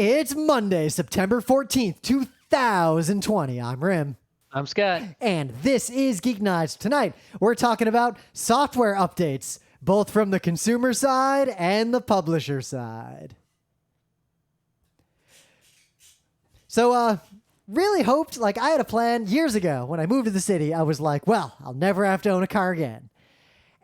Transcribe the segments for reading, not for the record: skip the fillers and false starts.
It's Monday, September 14th, 2020. I'm Rim. I'm Scott. And this is Geek Nights. Tonight, we're talking about software updates, both from the consumer side and the publisher side. So, really hoped, I had a plan years ago when I moved to the city. I was like, well, I'll never have to own a car again.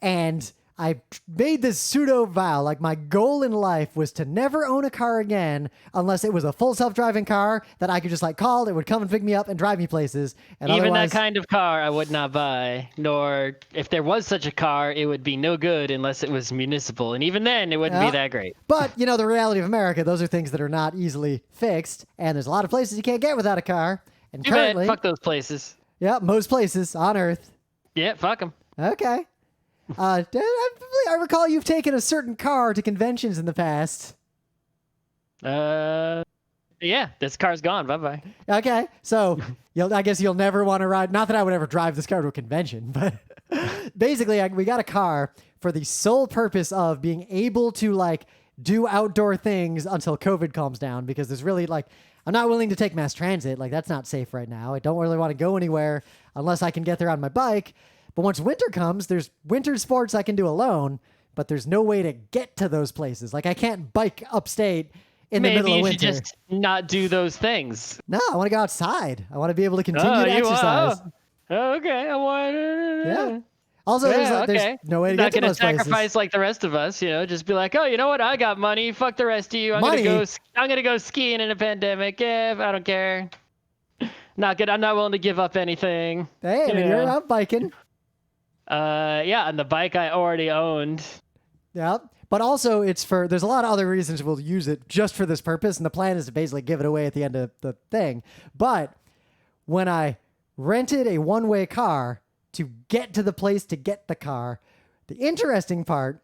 And I made this pseudo vow, my goal in life was to never own a car again unless it was a full self-driving car that I could just call, it would come and pick me up and drive me places. And even that kind of car I would not buy, nor if there was such a car, it would be no good unless it was municipal. And even then, it wouldn't be that great. But, the reality of America, those are things that are not easily fixed. And there's a lot of places you can't get without a car. And currently, fuck those places. Yeah, most places on Earth. Yeah, fuck them. Okay. I recall you've taken a certain car to conventions in the past. Yeah, this car's gone. Bye-bye. Okay, so I guess you'll never want to ride. Not that I would ever drive this car to a convention, but basically we got a car for the sole purpose of being able to do outdoor things until COVID calms down, because there's really I'm not willing to take mass transit. That's not safe right now. I don't really want to go anywhere unless I can get there on my bike. But once winter comes, there's winter sports I can do alone, but there's no way to get to those places. I can't bike upstate in the middle of winter. Maybe you should just not do those things. No, I want to go outside. I want to be able to continue to exercise. Okay, I want Yeah. Also, there's no way to get to those places. Not going to sacrifice like the rest of us, just be like, oh, you know what? I got money. Fuck the rest of you. I'm going to go skiing in a pandemic. Yeah, I don't care. Not good. I'm not willing to give up anything. Hey, you're out biking. Yeah, and the bike I already owned. Yeah, but also there's a lot of other reasons we'll use it just for this purpose, and the plan is to basically give it away at the end of the thing. But when I rented a one-way car to get to the place to get the car, the interesting part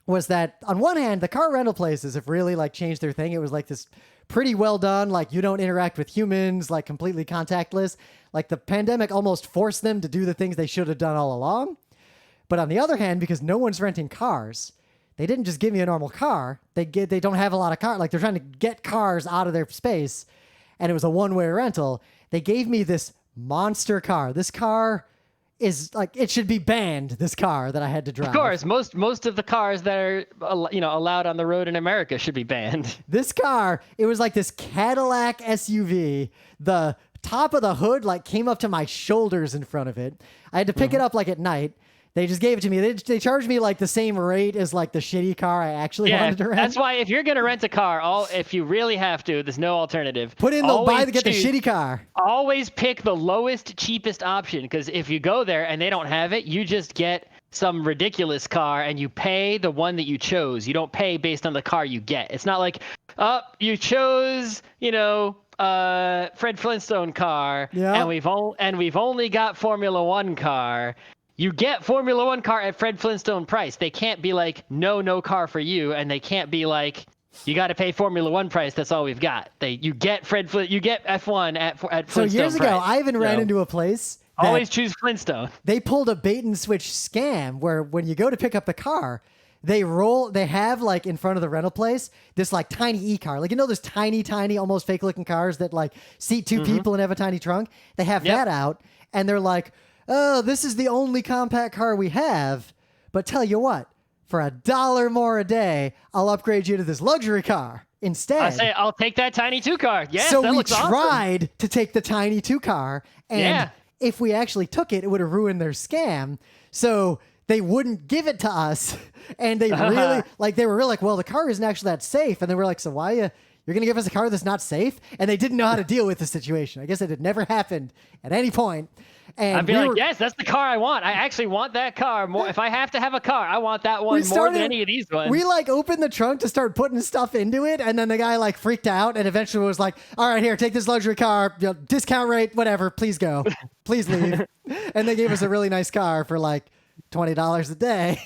was that on one hand, the car rental places have really changed their thing. It was this pretty well done, you don't interact with humans, completely contactless. The pandemic almost forced them to do the things they should have done all along. But on the other hand, because no one's renting cars, they didn't just give me a normal car. They don't have a lot of cars. They're trying to get cars out of their space, and it was a one-way rental. They gave me this monster car. This car is it should be banned, this car that I had to drive. Of course, most of the cars that are allowed on the road in America should be banned. This car, it was this Cadillac SUV. The top of the hood came up to my shoulders in front of it. I had to pick it up at night. They just gave it to me. They charged me the same rate as the shitty car I actually wanted to rent. That's why if you're gonna rent a car, if you really have to, there's no alternative. Get the shitty car. Always pick the lowest, cheapest option, because if you go there and they don't have it, you just get some ridiculous car and you pay the one that you chose. You don't pay based on the car you get. It's not you chose, Fred Flintstone car, and we've only got Formula One car. You get Formula One car at Fred Flintstone price. They can't be no car for you, and they can't be you got to pay Formula One price. That's all we've got. You get F1 at Flintstone. So years ago, I even ran into a place. Always choose Flintstone. They pulled a bait and switch scam where when you go to pick up the car, they have in front of the rental place this tiny e-car. Those tiny, almost fake looking cars that seat two people and have a tiny trunk. They have that out, and they're oh, this is the only compact car we have. But tell you what, for $1 more a day, I'll upgrade you to this luxury car instead. I say I'll take that tiny 2 car. Yeah, so we tried to take the tiny 2 car, and if we actually took it, it would have ruined their scam. So they wouldn't give it to us, and they really they were really well, the car isn't actually that safe, and they were so why you're going to give us a car that's not safe? And they didn't know how to deal with the situation. I guess it had never happened at any point. And I'd be yes, that's the car I want. I actually want that car more. If I have to have a car, I want that one more than any of these ones. We opened the trunk to start putting stuff into it, and then the guy freaked out and eventually was all right, here, take this luxury car, discount rate, whatever, please go. Please leave. And they gave us a really nice car for $20 a day.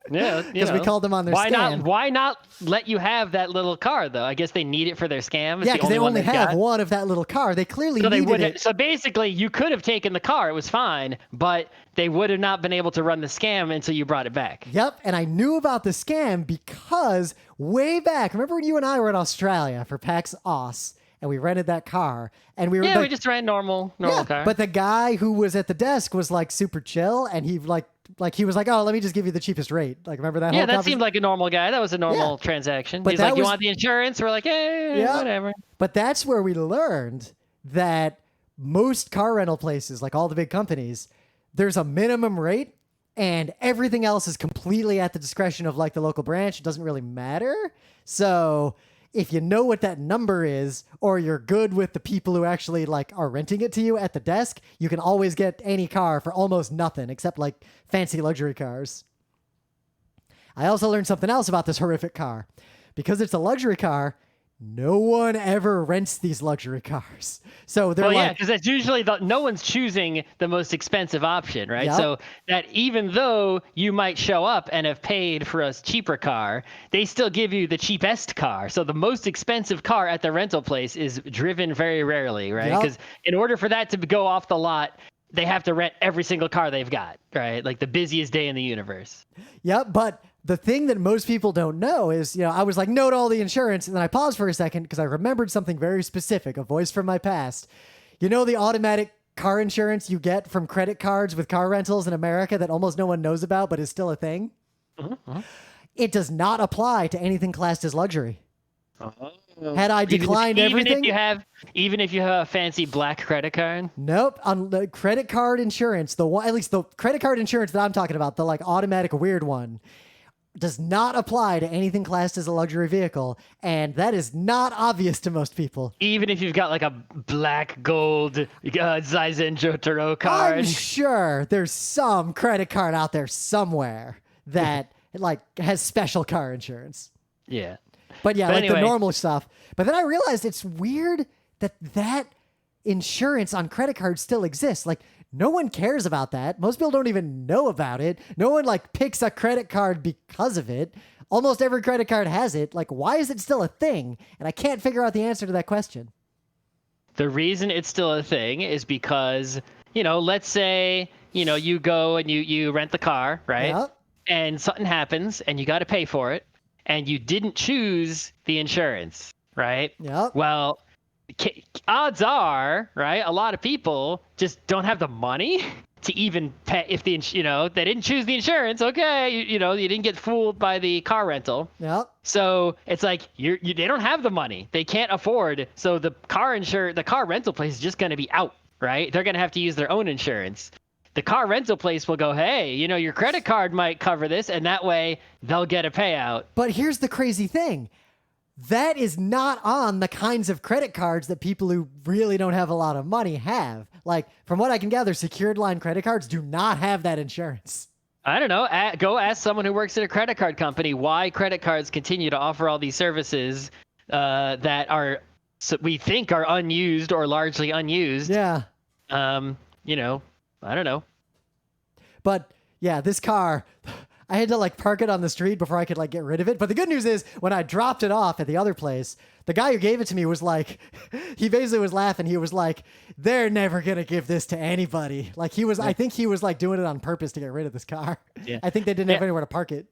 Yeah, because we called them on their scam. Why not let you have that little car though? I guess they need it for their scam. It's Yeah, because they only have got. one of that little car. They clearly So they needed would. it. So basically, you could have taken the car; it was fine, but they would have not been able to run the scam until you brought it back. Yep, and I knew about the scam because way back, remember when you and I were in Australia for PAX Aus, and we rented that car, and we were Yeah, we just ran normal car. But the guy who was at the desk was like super chill, and he he was like, "Oh, let me just give you the cheapest rate." Like, remember that? Yeah, whole that seemed like a normal guy. That was a normal transaction. But He's that like, "You was- want the insurance?" We're like, whatever." But that's where we learned that most car rental places, like all the big companies, there's a minimum rate, and everything else is completely at the discretion of like the local branch. It doesn't really matter. So if you know what that number is, or you're good with the people who actually like are renting it to you at the desk, you can always get any car for almost nothing except like fancy luxury cars. I also learned something else about this horrific car. Because it's a luxury car, no one ever rents these luxury cars. So they're Yeah, like, because that's usually no one's choosing the most expensive option, right? Yep. So that even though you might show up and have paid for a cheaper car, they still give you the cheapest car. So the most expensive car at the rental place is driven very rarely, right? Yep. Because in order for that to go off the lot, they have to rent every single car they've got, right? Like the busiest day in the universe. yep. But the thing that most people don't know is, I was like, no to all the insurance. And then I paused for a second because I remembered something very specific, a voice from my past. You know, the automatic car insurance you get from credit cards with car rentals in America that almost no one knows about, but is still a thing? Mm-hmm. It does not apply to anything classed as luxury. Uh-huh. Had I declined everything? Even if you have a fancy black credit card? Nope. On the credit card insurance, at least the credit card insurance that I'm talking about, the like automatic weird one, does not apply to anything classed as a luxury vehicle, and that is not obvious to most people. Even if you've got like a black gold Zaizen Jotaro card. I'm sure there's some credit card out there somewhere that like has special car insurance. Yeah. But yeah, But like anyway. the normal stuff. But then I realized it's weird that insurance on credit cards still exists. Like, no one cares about that. Most people don't even know about it. No one like picks a credit card because of it. Almost every credit card has it. Like, why is it still a thing? And I can't figure out the answer to that question. The reason it's still a thing is because, let's say, you go and you rent the car, right? Yep. And something happens and you got to pay for it and you didn't choose the insurance, right? Yep. Well, odds are, right, a lot of people just don't have the money to even pay if they didn't choose the insurance. Okay, you didn't get fooled by the car rental. Yep. So it's like they don't have the money. They can't afford. So the car rental place is just going to be out, right? They're going to have to use their own insurance. The car rental place will go, hey, your credit card might cover this, and that way they'll get a payout. But here's the crazy thing. That is not on the kinds of credit cards that people who really don't have a lot of money have. Like, from what I can gather, secured line credit cards do not have that insurance. I don't know. Go ask someone who works at a credit card company why credit cards continue to offer all these services that we think are unused or largely unused. Yeah. I don't know. But yeah, this car, I had to like park it on the street before I could like get rid of it. But the good news is when I dropped it off at the other place, the guy who gave it to me was like, he basically was laughing. He was like, they're never going to give this to anybody. Like I think he was like doing it on purpose to get rid of this car. Yeah. I think they didn't have anywhere to park it.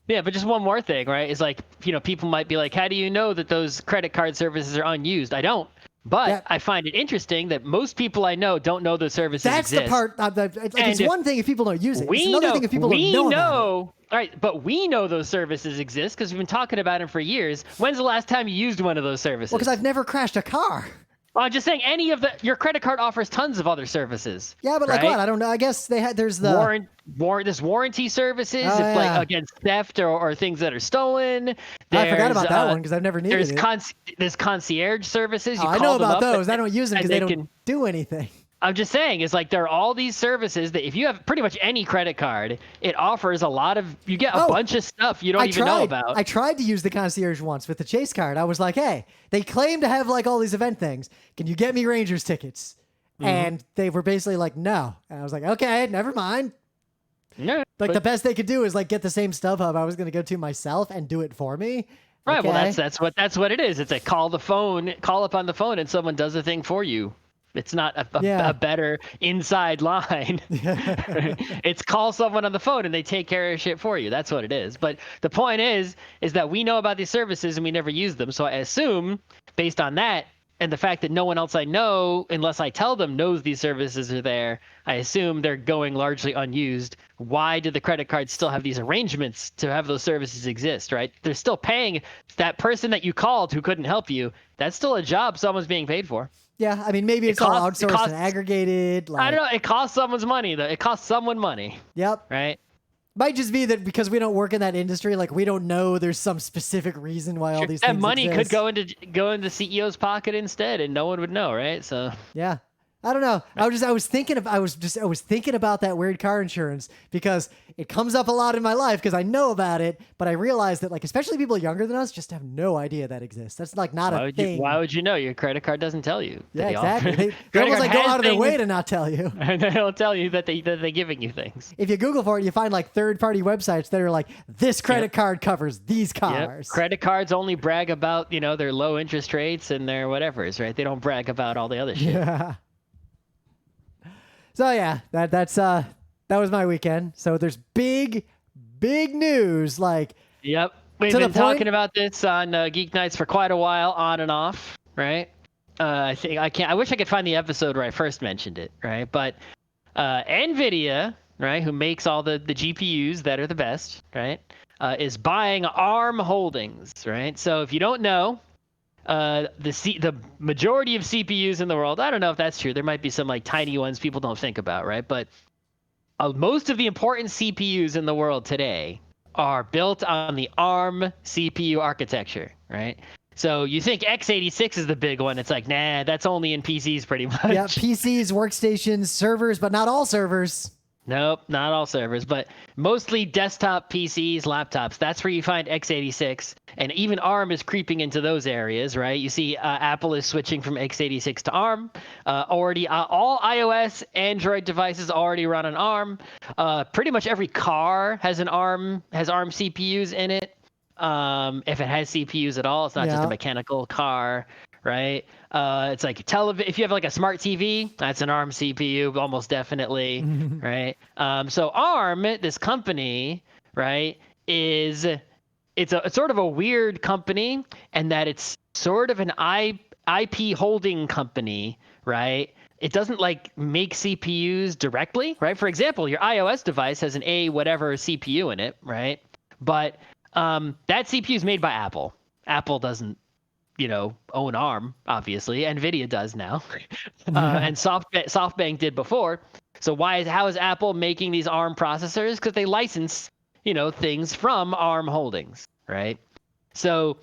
Yeah, but just one more thing, right? Is like, people might be like, how do you know that those credit card services are unused? I don't. But Yeah. I find it interesting that most people I know don't know those services That's exist. the part. It's one thing if people don't use it. It's another thing if people don't know about All right, but we know those services exist because we've been talking about them for years. When's the last time you used one of those services? it. Well, because I've never crashed a car. I'm just saying, your credit card offers tons of other services. Yeah, but like right? what? I don't know. I guess there's the there's warranty services Oh, if yeah. like against theft or things that are stolen. I forgot about There's, that one because I've never needed it. There's concierge services. You I call know them about up those. I don't use them because they don't do anything. I'm just saying, it's like there are all these services that if you have pretty much any credit card, it offers a lot of, you get a bunch of stuff you don't even know about. I tried to use the concierge once with the Chase card. I was like, hey, they claim to have like all these event things. Can you get me Rangers tickets? And they were basically like, no. And I was like, okay, never mind. Yeah, Like but- the best they could do is like get the same StubHub I was going to go to myself and do it for me. Right. Well, Okay. that's what it is. It's a call up on the phone, and someone does a thing for you. It's not Yeah. a better inside line. It's call someone on the phone and they take care of shit for you. That's what it is. But the point is that we know about these services and we never use them. So I assume, based on that and the fact that no one else I know, unless I tell them, knows these services are there, I assume they're going largely unused. Why do the credit cards still have these arrangements to have those services exist, right? They're still paying that person that you called who couldn't help you. That's still a job someone's being paid for. Yeah, I mean, maybe it's all outsourced and aggregated. Like, I don't know. It costs someone's money, though. It costs someone money. Yep. Right? Might just be that because we don't work in that industry, like we don't know there's some specific reason why all these things that money exist. could go into the CEO's pocket instead, and no one would know, right? So yeah. I don't know. I was thinking about that weird car insurance because it comes up a lot in my life because I know about it, but I realized that like especially people younger than us just have no idea that exists. That's like not a thing. Why would you know? Your credit card doesn't tell you. Yeah, exactly. They almost like go out of their way to not tell you. And they'll tell you that they're giving you things. If you Google for it, you find like third-party websites that are like, this credit card covers these cars. Yep. Credit cards only brag about, their low interest rates and their whatevers, right? They don't brag about all the other shit. Yeah. So yeah, that was my weekend. So there's big news. Like, yep, we've been talking about this on Geek Nights for quite a while, on and off, right? I wish I could find the episode where I first mentioned it, right? But Nvidia, right, who makes all the GPUs that are the best, right, is buying Arm holdings, right? So if you don't know, the majority of CPUs in the world, I don't know if that's true. There might be some like tiny ones people don't think about, right? But most of the important CPUs in the world today are built on the Arm CPU architecture, right? So you think x86 is the big one. It's like, nah, that's only in PCs pretty much. Yeah, PCs, workstations, servers, but not all servers. Nope, not all servers, but mostly desktop PCs, laptops. That's where you find x86, and even ARM is creeping into those areas, right? You see, Apple is switching from x86 to ARM. Already, all iOS, Android devices already run on ARM. Pretty much every car has ARM CPUs in it. If it has CPUs at all, it's not just a mechanical car, right? It's like if you have like a smart TV, that's an ARM CPU, almost definitely, right? So ARM, this company, right, it's sort of a weird company, and that it's sort of an IP holding company, right? It doesn't like make CPUs directly, right? For example, your iOS device has an A whatever CPU in it, right? But that CPU is made by Apple. Apple doesn't own ARM, obviously. Nvidia does now, and SoftBank did before. So how is Apple making these ARM processors? Because they license, things from ARM Holdings, right? So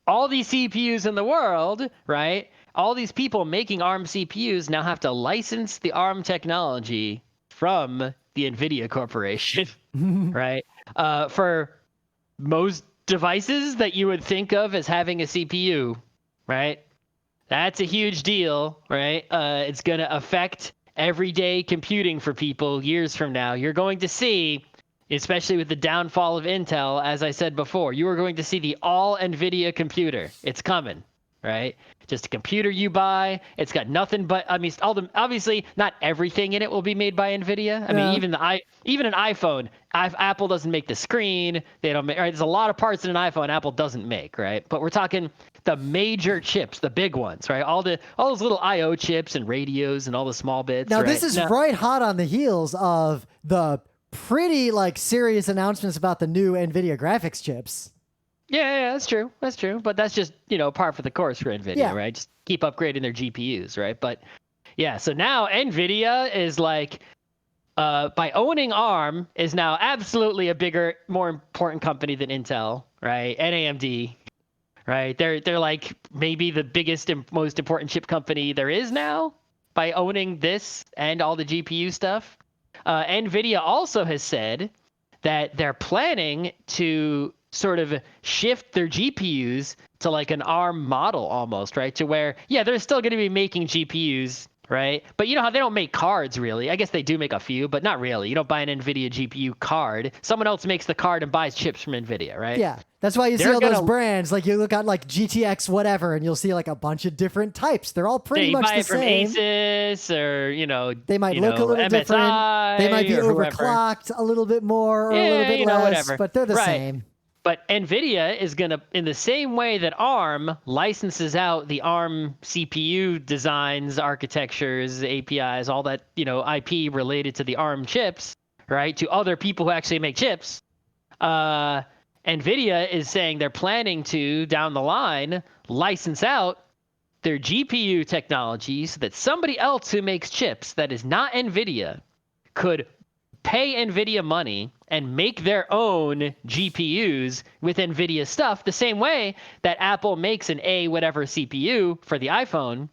all these CPUs in the world, right? All these people making ARM CPUs now have to license the ARM technology from the Nvidia Corporation, right? For most devices that you would think of as having a CPU, right? That's a huge deal, right? It's going to affect everyday computing for people years from now. You're going to see, especially with the downfall of Intel, as I said before, you are going to see the all NVIDIA computer. It's coming, right? Just a computer you buy. It's got nothing but, obviously not everything in it will be made by NVIDIA. I mean, even an iPhone, Apple doesn't make the screen. They don't make, right? There's a lot of parts in an iPhone Apple doesn't make, right? But we're talking the major chips, the big ones, right? All those little I/O chips and radios and all the small bits. Now, right? this is right hot on the heels of the pretty like serious announcements about the new NVIDIA graphics chips. Yeah, that's true. That's true. But that's just, par for the course for NVIDIA, right? Just keep upgrading their GPUs, right? But yeah, so now NVIDIA is like, by owning ARM, is now absolutely a bigger, more important company than Intel, right? And AMD, right? They're like maybe the biggest and most important chip company there is now by owning this and all the GPU stuff. NVIDIA also has said that they're planning to sort of shift their GPUs to like an ARM model almost, right? To where, they're still going to be making GPUs right? But you know how they don't make cards, really. I guess they do make a few, but not really. You don't buy an Nvidia GPU card. Someone else makes the card and buys chips from Nvidia, right? Yeah, that's why you see They're all those gonna- brands. Like you look at like GTX whatever, and you'll see like a bunch of different types. They're all pretty you much buy the it from same. Asus or They might you look know, a little MSI different. They might be or whoever. overclocked a little bit more or a little bit less, whatever. but they're the Right. same. But NVIDIA is going to, in the same way that ARM licenses out the ARM CPU designs, architectures, APIs, all that, IP related to the ARM chips, right, to other people who actually make chips, NVIDIA is saying they're planning to, down the line, license out their GPU technology so that somebody else who makes chips that is not NVIDIA could pay NVIDIA money and make their own GPUs with NVIDIA stuff the same way that Apple makes an A whatever CPU for the iPhone,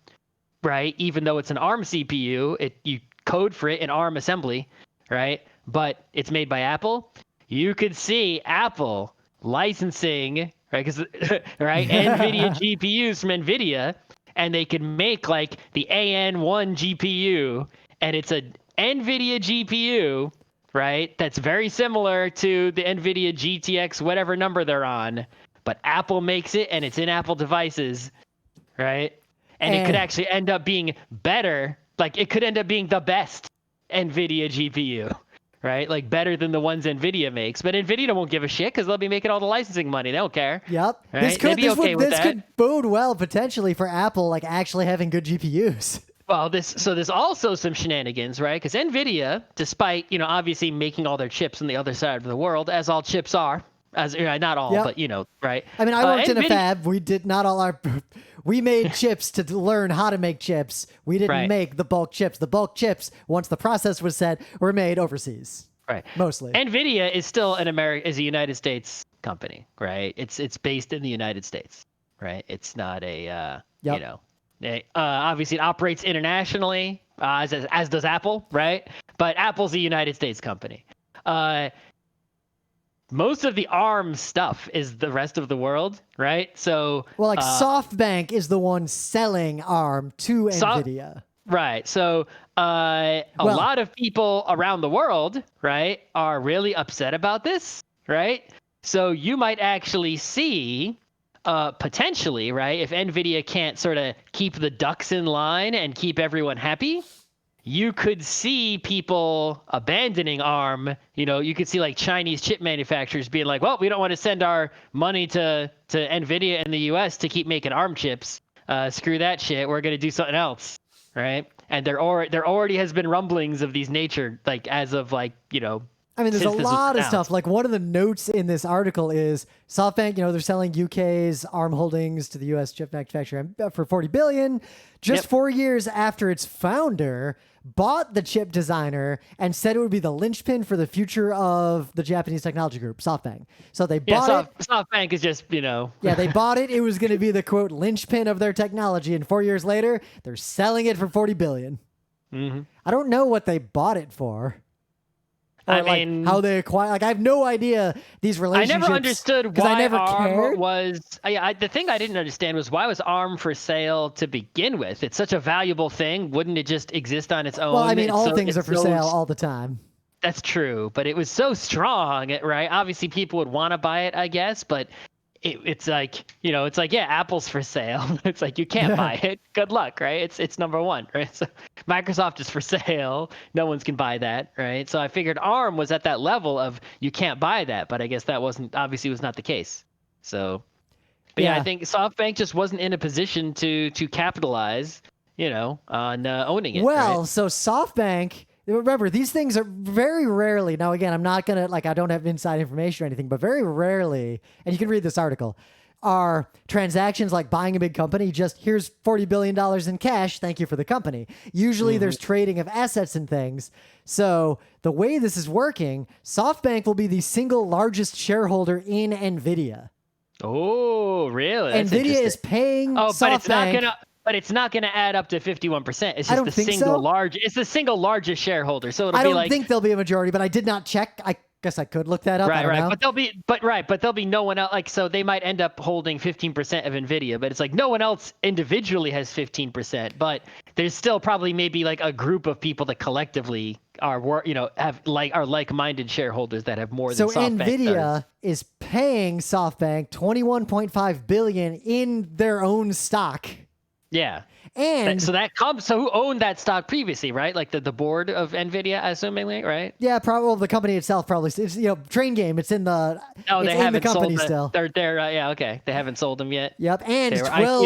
right? Even though it's an ARM CPU, you code for it in ARM assembly, right? But it's made by Apple. You could see Apple licensing, right? Because right, NVIDIA GPUs from NVIDIA, and they could make like the AN1 GPU, and it's a NVIDIA GPU, right? That's very similar to the NVIDIA GTX, whatever number they're on, but Apple makes it and it's in Apple devices, right? And it could actually end up being better. Like it could end up being the best NVIDIA GPU, right? Like better than the ones NVIDIA makes. But NVIDIA won't give a shit because they'll be making all the licensing money. They don't care. Yep. Right? This could This could bode well potentially for Apple, like actually having good GPUs. Well, there's also some shenanigans, right? Because NVIDIA, despite, obviously making all their chips on the other side of the world, as all chips are, not all, but, right? I mean, I worked in a fab. We did not all we made chips to learn how to make chips. We didn't make the bulk chips. The bulk chips, once the process was set, were made overseas. Right. Mostly. NVIDIA is still is a United States company, right? It's based in the United States, right? It's not a, obviously it operates internationally, as does Apple, right? But Apple's a United States company. Most of the ARM stuff is the rest of the world, right? So SoftBank is the one selling ARM to NVIDIA. Right. So a lot of people around the world, right, are really upset about this, right? So you might actually see potentially, right, if NVIDIA can't sort of keep the ducks in line and keep everyone happy, you could see people abandoning ARM. You could see like Chinese chip manufacturers being like, well, we don't want to send our money to NVIDIA in the US to keep making ARM chips. Screw that shit. We're going to do something else. Right. And there already has been rumblings of these nature, like as of like, I mean, there's a lot of stuff. Like one of the notes in this article is SoftBank, they're selling UK's ARM holdings to the US chip manufacturer for $40 billion. Just 4 years after its founder bought the chip designer and said it would be the linchpin for the future of the Japanese technology group, SoftBank. So they bought it. SoftBank is just, Yeah, they bought it. It was going to be the, quote, linchpin of their technology. And 4 years later, they're selling it for $40 billion. Mm-hmm. I don't know what they bought it for. Or I mean, how they acquire. Like, I have no idea these relationships. I never understood why I never ARM cared. was. The thing I didn't understand was why was ARM for sale to begin with? It's such a valuable thing. Wouldn't it just exist on its own? Well, I mean, all things are for sale all the time. That's true, but it was so strong, right? Obviously, people would want to buy it, I guess, but it's like, it's like, yeah, Apple's for sale. It's like, you can't buy it. Good luck, right? It's number one, right? So Microsoft is for sale. No one's can buy that, right? So I figured ARM was at that level of you can't buy that, but I guess that was not the case. So, but yeah, I think SoftBank just wasn't in a position to capitalize, on owning it. Well, right? so SoftBank. Remember, these things are very rarely. Now, again, I'm not going to, I don't have inside information or anything, but very rarely, and you can read this article, are transactions like buying a big company, just here's $40 billion in cash, thank you for the company. Usually there's trading of assets and things. So the way this is working, SoftBank will be the single largest shareholder in NVIDIA. Oh, really? That's NVIDIA is paying SoftBank. But it's not going to add up to 51%. It's just It's the single largest shareholder. So it'll I be don't think there'll be a majority, but I did not check. I guess I could look that up. Right. Know. But there'll be no one else. Like, so they might end up holding 15% of Nvidia, but it's like no one else individually has 15%. But there's still probably maybe like a group of people that collectively are are like-minded shareholders that have more than So SoftBank Nvidia does. is paying SoftBank $21.5 billion in their own stock. Yeah. And So who owned that stock previously, right? Like the board of Nvidia, assumingly, right? yeah, probably the company itself probably. It's Train Game. It's in the They in the haven't company sold still. They're yeah, okay. They haven't sold them yet. Yep, and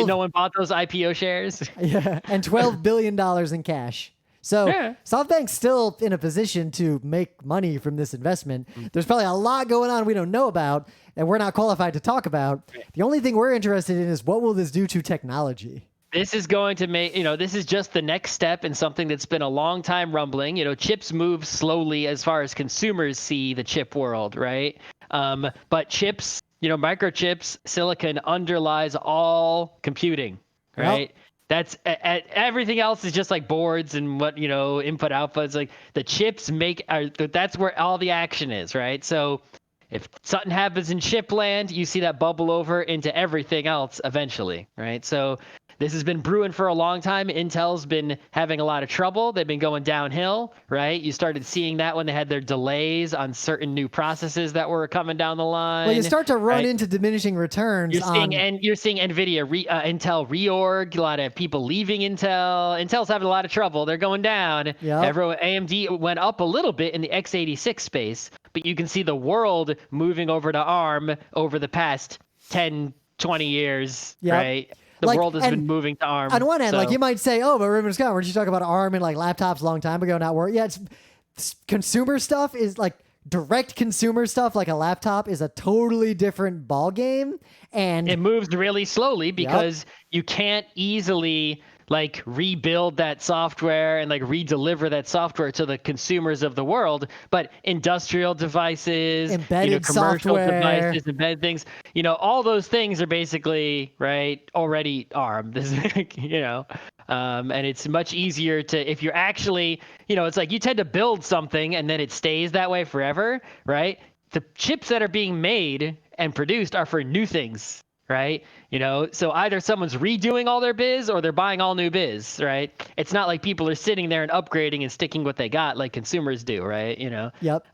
No one bought those IPO shares. yeah, and $12 billion in cash. So Yeah. SoftBank's still in a position to make money from this investment. There's probably a lot going on we don't know about, and we're not qualified to talk about. The only thing we're interested in is what will this do to technology? This is going to make, this is just the next step in something that's been a long time rumbling. Chips move slowly as far as consumers see the chip world, right? But chips, microchips, silicon underlies all computing, right? Yep. That's everything else is just like boards and what, input outputs. Like the chips that's where all the action is, right? So if something happens in chip land, you see that bubble over into everything else eventually, right? So this has been brewing for a long time. Intel's been having a lot of trouble. They've been going downhill, right? You started seeing that when they had their delays on certain new processes that were coming down the line. Well, you start to run into diminishing returns. You're seeing Nvidia, Intel reorg. A lot of people leaving Intel. Intel's having a lot of trouble. They're going down. Yep. AMD went up a little bit in the x86 space, but you can see the world moving over to ARM over the past 10, 20 years, right? The world has been moving to ARM. On one hand, like you might say, oh, but Raymond Scott, weren't you talking about ARM and like laptops a long time ago? Not work. Yeah, it's consumer stuff is like direct consumer stuff. Like a laptop is a totally different ball game, and it moves really slowly because you can't easily like rebuild that software and like redeliver that software to the consumers of the world. But industrial devices, embedded commercial software, devices, embedded things, all those things are basically already ARM. And it's much easier to, if you're actually, it's like you tend to build something and then it stays that way forever, right? The chips that are being made and produced are for new things, right? So either someone's redoing all their biz or they're buying all new biz, right? It's not like people are sitting there and upgrading and sticking what they got like consumers do, right? Yep.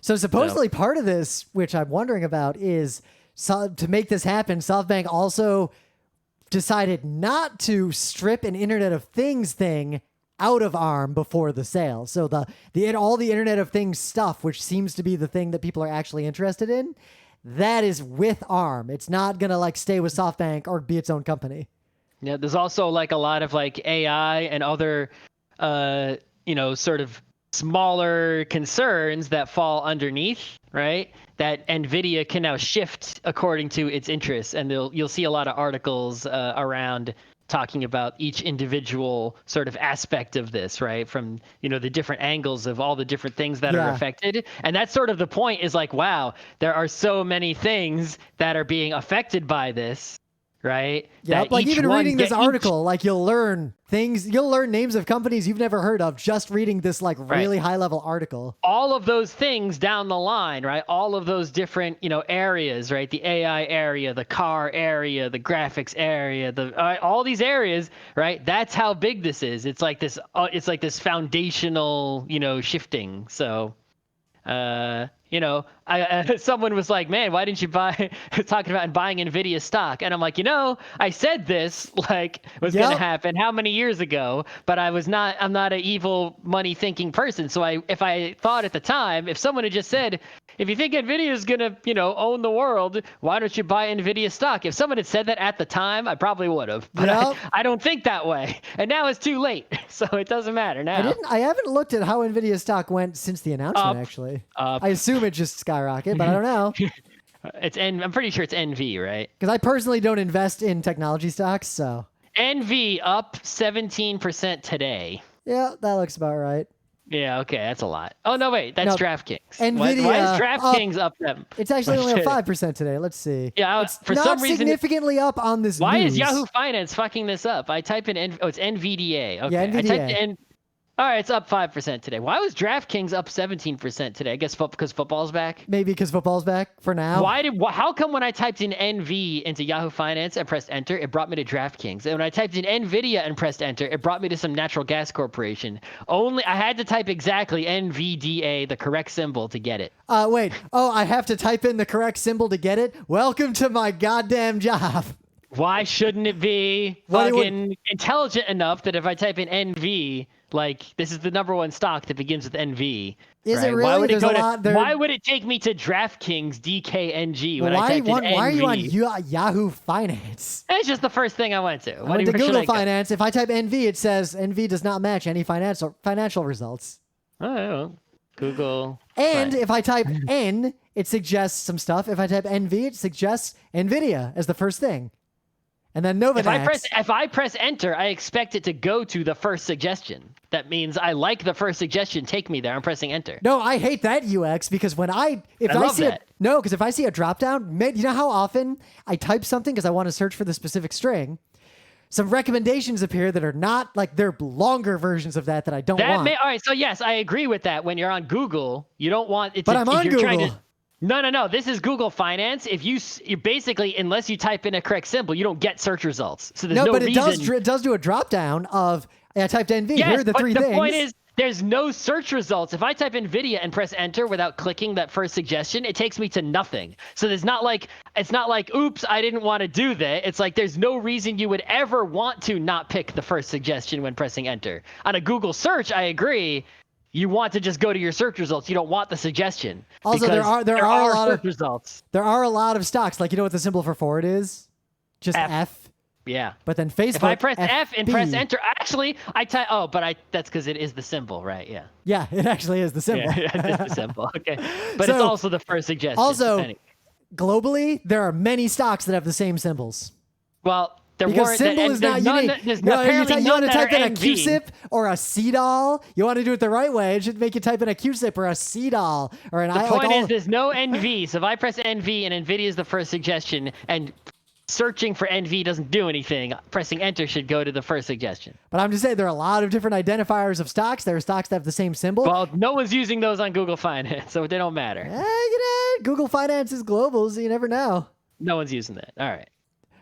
So supposedly part of this, which I'm wondering about, is to make this happen, SoftBank also decided not to strip an Internet of Things thing out of ARM before the sale. So all the Internet of Things stuff, which seems to be the thing that people are actually interested in, that is with ARM. It's not going to like stay with SoftBank or be its own company. Yeah, there's also like a lot of like AI and other, sort of smaller concerns that fall underneath, right? That Nvidia can now shift according to its interests, and you'll see a lot of articles around talking about each individual sort of aspect of this, right? From, the different angles of all the different things that are affected. And that's sort of the point, is like, wow, there are so many things that are being affected by this, right? Yeah, like even reading this article, like you'll learn names of companies you've never heard of just reading this like really high level article. All of those things down the line, right? All of those different, areas, right? The AI area, the car area, the graphics area, all these areas, right? That's how big this is. It's like this foundational, shifting. So, someone was like, man, why didn't you buy, talking about buying Nvidia stock? And I'm like, I said this like was going to happen how many years ago, but I'm not an evil money thinking person. So if I thought at the time, if someone had just said, if you think Nvidia is going to, own the world, why don't you buy Nvidia stock? If someone had said that at the time, I probably would have, but I don't think that way. And now it's too late. So it doesn't matter now. I haven't looked at how Nvidia stock went since the announcement, actually. I assume it just skyrocketed, but I don't know. I'm pretty sure it's NV, right? Because I personally don't invest in technology stocks, so. NV up 17% today. Yeah, that looks about right. Yeah, okay, that's a lot. Oh, no, wait, that's DraftKings. Nvidia, why is DraftKings up them? It's actually only up 5% today. Let's see. Yeah, it's for not some reason significantly up on this Why news. is Yahoo Finance fucking this up? I type in, it's NVDA. Okay, yeah, NVDA. I typed in All right, it's up 5% today. Why was DraftKings up 17% today? I guess because football's back. Maybe because football's back for now. How come when I typed in NV into Yahoo Finance and pressed enter, it brought me to DraftKings, and when I typed in Nvidia and pressed enter, it brought me to some natural gas corporation? Only I had to type exactly NVDA, the correct symbol, to get it. Wait. Oh, I have to type in the correct symbol to get it? Welcome to my goddamn job. Why shouldn't it be fucking intelligent enough that if I type in NV, like this is the #1 stock that begins with NV? Is it really? Why would why would it take me to DraftKings DKNG when I typed in NV? Why are you on Yahoo Finance? It's just the first thing I went to. I went to Google Finance. If I type NV, it says NV does not match any financial results. Oh, Google. And if I type N, it suggests some stuff. If I type NV, it suggests Nvidia as the first thing. And then Novavax. If I press enter, I expect it to go to the first suggestion. That means I like the first suggestion. Take me there. I'm pressing enter. No, I hate that UX because if I see a drop down, you know how often I type something because I want to search for the specific string. Some recommendations appear that are not like they're longer versions of that I don't want. All right, so yes, I agree with that. When you're on Google, you don't want it to. But I'm on Google. No. This is Google Finance. If you basically, unless you type in a correct symbol, you don't get search results. So there's no reason. It does do a drop down of. I typed NV. Yes, here are the three things. The point is, there's no search results. If I type Nvidia and press enter without clicking that first suggestion, it takes me to nothing. So it's not like, oops, I didn't want to do that. It's like there's no reason you would ever want to not pick the first suggestion when pressing enter. On a Google search, I agree. You want to just go to your search results. You don't want the suggestion. Also, there are a lot of results. There are a lot of stocks. Like, you know what the symbol for Ford is? Just F. Yeah. But then Facebook. If I press F and press enter, actually, I type. Oh, but that's because it is the symbol, right? Yeah. Yeah, it actually is the symbol. Yeah, it's the symbol. Okay. But it's also the first suggestion. Also, globally, there are many stocks that have the same symbols. Well. Because symbol is not unique. You want to type in a QSIP or a CDOL. You want to do it the right way. It should make you type in a QSIP or a CDOL or an. The point is, there's no NV. So if I press NV and Nvidia is the first suggestion, and searching for NV doesn't do anything, pressing enter should go to the first suggestion. But I'm just saying there are a lot of different identifiers of stocks. There are stocks that have the same symbol. Well, no one's using those on Google Finance, so they don't matter. Google Finance is global, so you never know. No one's using that. All right.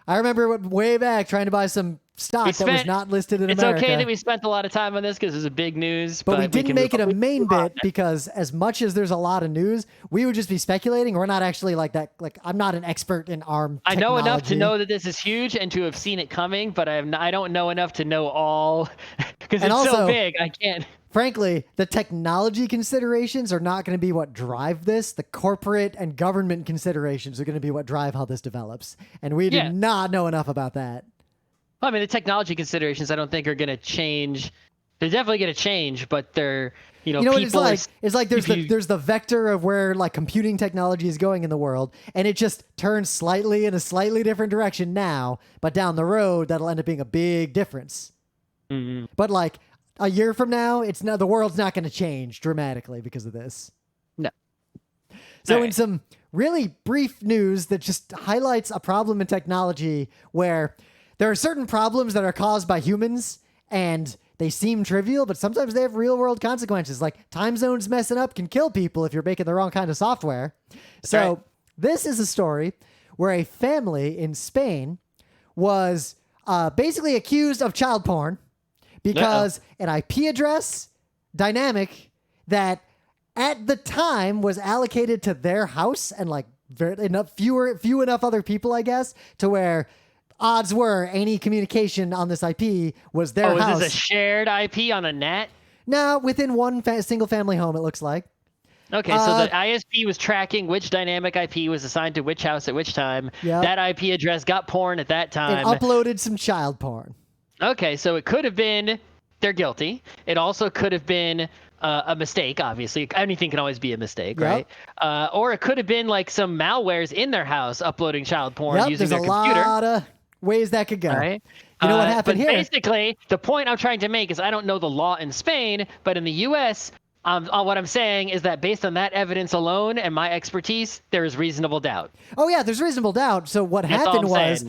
I remember way back trying to buy some stock that was not listed in America. It's okay that we spent a lot of time on this because it was a big news. But we didn't make it a main bit because as much as there's a lot of news, we would just be speculating. We're not actually like that. Like, I'm not an expert in ARM technology. I know enough to know that this is huge and to have seen it coming, but I don't know enough to know all because it's so big. I can't. Frankly, the technology considerations are not going to be what drive this. The corporate and government considerations are going to be what drive how this develops. And we do not know enough about that. Well, I mean, the technology considerations I don't think are going to change. They're definitely going to change, but they're, you know what it's like? It's like there's the vector of where like computing technology is going in the world, and it just turns slightly in a slightly different direction now, but down the road that'll end up being a big difference. Mm-hmm. But like a year from now, the world's not going to change dramatically because of this. No. So in some really brief news that just highlights a problem in technology where there are certain problems that are caused by humans and they seem trivial, but sometimes they have real world consequences. Like time zones messing up can kill people if you're making the wrong kind of software. This is a story where a family in Spain was basically accused of child porn because an IP address dynamic that at the time was allocated to their house and like few enough other people, I guess, to where odds were any communication on this IP was their house. Is this a shared IP on a net? No, within one single family home, it looks like. Okay, so the ISP was tracking which dynamic IP was assigned to which house at which time. Yep. That IP address got porn at that time. It uploaded some child porn. Okay, so it could have been they're guilty. It also could have been a mistake, obviously. Anything can always be a mistake, right? Or it could have been like some malwares in their house uploading child porn using their computer. There's a lot of ways that could go. Right? You know what happened here? Basically, the point I'm trying to make is I don't know the law in Spain, but in the U.S., what I'm saying is that based on that evidence alone and my expertise, there is reasonable doubt. Oh, yeah, there's reasonable doubt. So what happened was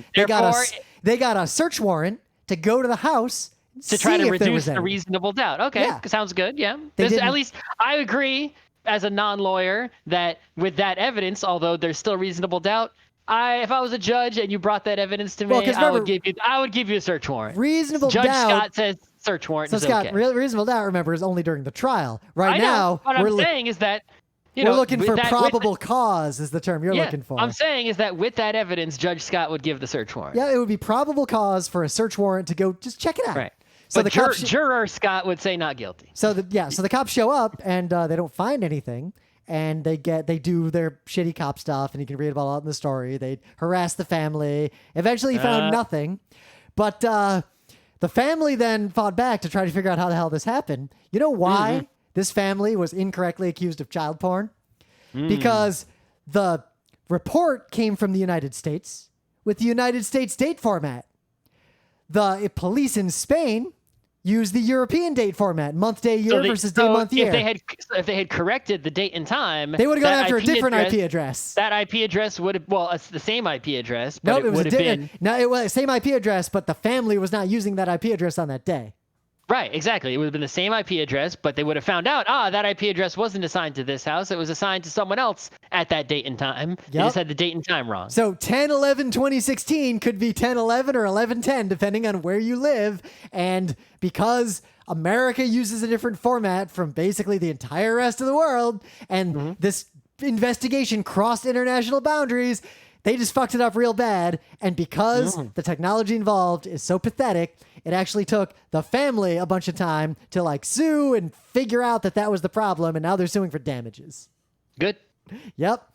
they got a search warrant to go to the house. to try see to if there was reduce the any. reasonable doubt. Okay, Yeah. sounds good. Yeah, They at didn't- least I agree as a non-lawyer that with that evidence, although there's still reasonable doubt, if I was a judge and you brought that evidence to Well, me, 'cause I would remember, give you a search warrant. Reasonable Judge doubt. Scott says search warrant So is Scott, okay. reasonable doubt, remember, is only during the trial. Right I know. now, What I'm saying is that we're looking with for that- probable cause is the term you're looking for. I'm saying is that with that evidence, Judge Scott would give the search warrant. Yeah, it would be probable cause for a search warrant to go just check it out. Right. So But the cops juror Scott would say not guilty. so the cops show up and they don't find anything, and they do their shitty cop stuff, and you can read about it in the story. They harass the family. Eventually, found nothing, but the family then fought back to try to figure out how the hell this happened. You know why this family was incorrectly accused of child porn? Because the report came from the United States with the United States date format. The police in Spain used the European date format, month, day, year versus day, month, year. If they had corrected the date and time, They would have gone that after a different address, IP address. That IP address would have, it's the same IP address, but Nope, it was would have been. No, it was the same IP address, but the family was not using that IP address on that day. Right, exactly. It would have been the same IP address, but they would have found out, that IP address wasn't assigned to this house. It was assigned to someone else at that date and time. They just had the date and time wrong. So 10/11/2016 could be 10/11 or 11/10, depending on where you live. And because America uses a different format from basically the entire rest of the world, and this investigation crossed international boundaries, they just fucked it up real bad. And because the technology involved is so pathetic, it actually took the family a bunch of time to sue and figure out that was the problem. And now they're suing for damages. Good. Yep.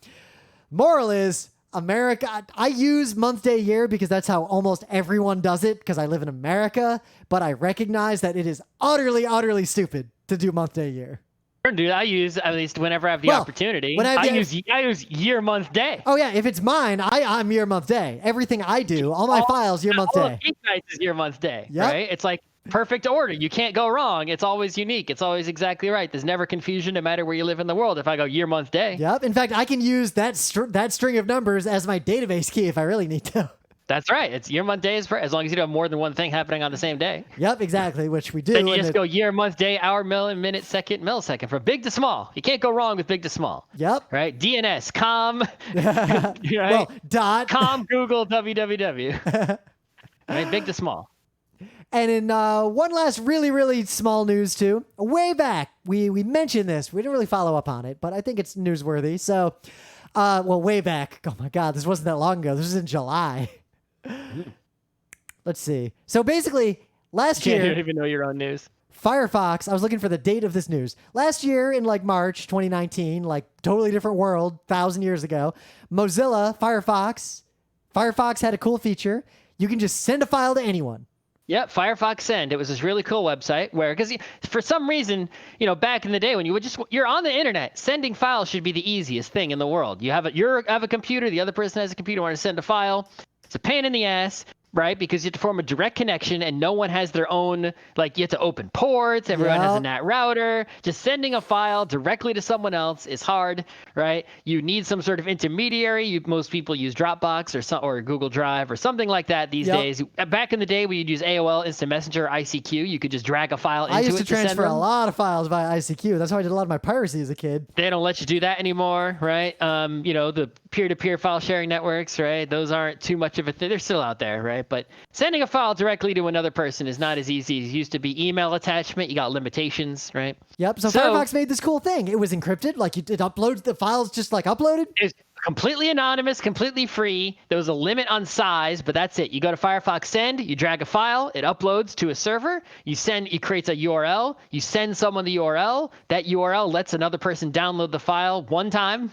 Moral is America. I use month, day, year because that's how almost everyone does it because I live in America. But I recognize that it is utterly, utterly stupid to do month, day, year. Dude, I use, at least whenever I have the opportunity, when I use year, month, day. Oh, yeah. If it's mine, I'm year, month, day. Everything I do, all my files, year, month, day. GeekNights is year, month, day, Yep. right? It's like perfect order. You can't go wrong. It's always unique. It's always exactly right. There's never confusion no matter where you live in the world if I go year, month, day. Yep. In fact, I can use that string of numbers as my database key if I really need to. That's right. It's year, month, day is for as long as you don't have more than one thing happening on the same day. Yep, exactly, which we do. Then you just go year, month, day, hour, minute, second, millisecond from big to small. You can't go wrong with big to small. Yep. Right? DNS, com, right? Well, dot. Com, Google, www. Right? Big to small. And in one last really, really small news too, way back, we mentioned this. We didn't really follow up on it, but I think it's newsworthy. So, way back. Oh my God, this wasn't that long ago. This was in July. Let's see. So basically, last year, You don't even know your own news. Firefox, I was looking for the date of this news. Last year in March 2019, totally different world, 1,000 years ago, Mozilla, Firefox had a cool feature. You can just send a file to anyone. Yep, Firefox Send. It was this really cool website where, because for some reason, back in the day when you're on the internet, sending files should be the easiest thing in the world. You have a computer, the other person has a computer, want to send a file. It's a pain in the ass, right? Because you have to form a direct connection and no one has their own, you have to open ports. Everyone has a NAT router. Just sending a file directly to someone else is hard, right? You need some sort of intermediary. Most people use Dropbox or Google Drive or something like that these days. Back in the day, we'd use AOL Instant Messenger, ICQ. You could just drag a file into it. I used to transfer send a lot of files via ICQ. That's how I did a lot of my piracy as a kid. They don't let you do that anymore, right? The peer-to-peer file sharing networks, right? Those aren't too much of a thing. They're still out there, right? But sending a file directly to another person is not as easy as it used to be. Email attachment, you got limitations, right? Yep. So Firefox made this cool thing. It was encrypted. It uploads the files just uploaded. It's completely anonymous, completely free. There was a limit on size, but that's it. You go to Firefox Send, you drag a file, it uploads to a server. It creates a URL. You send someone the URL. That URL lets another person download the file one time.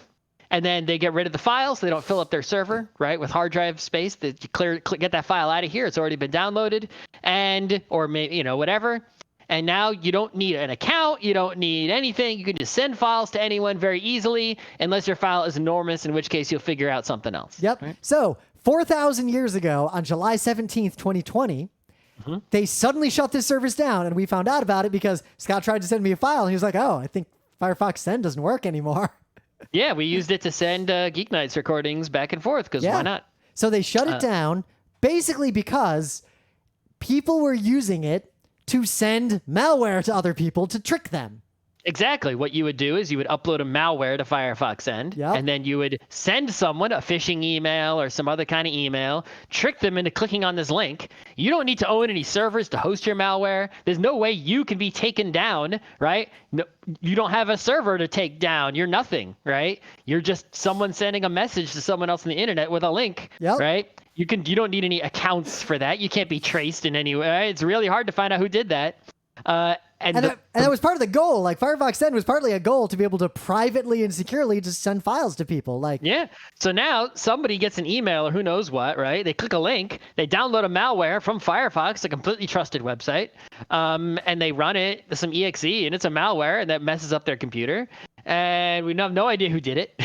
And then they get rid of the file so they don't fill up their server, right? With hard drive space, that you get that file out of here. It's already been downloaded, or maybe whatever. And now you don't need an account. You don't need anything. You can just send files to anyone very easily, unless your file is enormous, in which case you'll figure out something else. Yep. Right? So 4,000 years ago, on July 17th, 2020, they suddenly shut this service down, and we found out about it because Scott tried to send me a file, and he was like, "Oh, I think Firefox Send doesn't work anymore." Yeah, we used it to send GeekNights recordings back and forth because why not? So they shut it down basically because people were using it to send malware to other people to trick them. Exactly. What you would do is you would upload a malware to Firefox Send, Yep. and then you would send someone a phishing email or some other kind of email, trick them into clicking on this link. You don't need to own any servers to host your malware. There's no way you can be taken down, right? No, you don't have a server to take down. You're nothing, right? You're just someone sending a message to someone else on the internet with a link, Yep. right? You don't need any accounts for that. You can't be traced in any way. It's really hard to find out who did that. And that was part of the goal. Like Firefox Send was partly a goal to be able to privately and securely just send files to people. Like, yeah. So now somebody gets an email or who knows what, right? They click a link, they download a malware from Firefox, a completely trusted website, and they run it, some exe, and it's a malware, and that messes up their computer. And we have no idea who did it.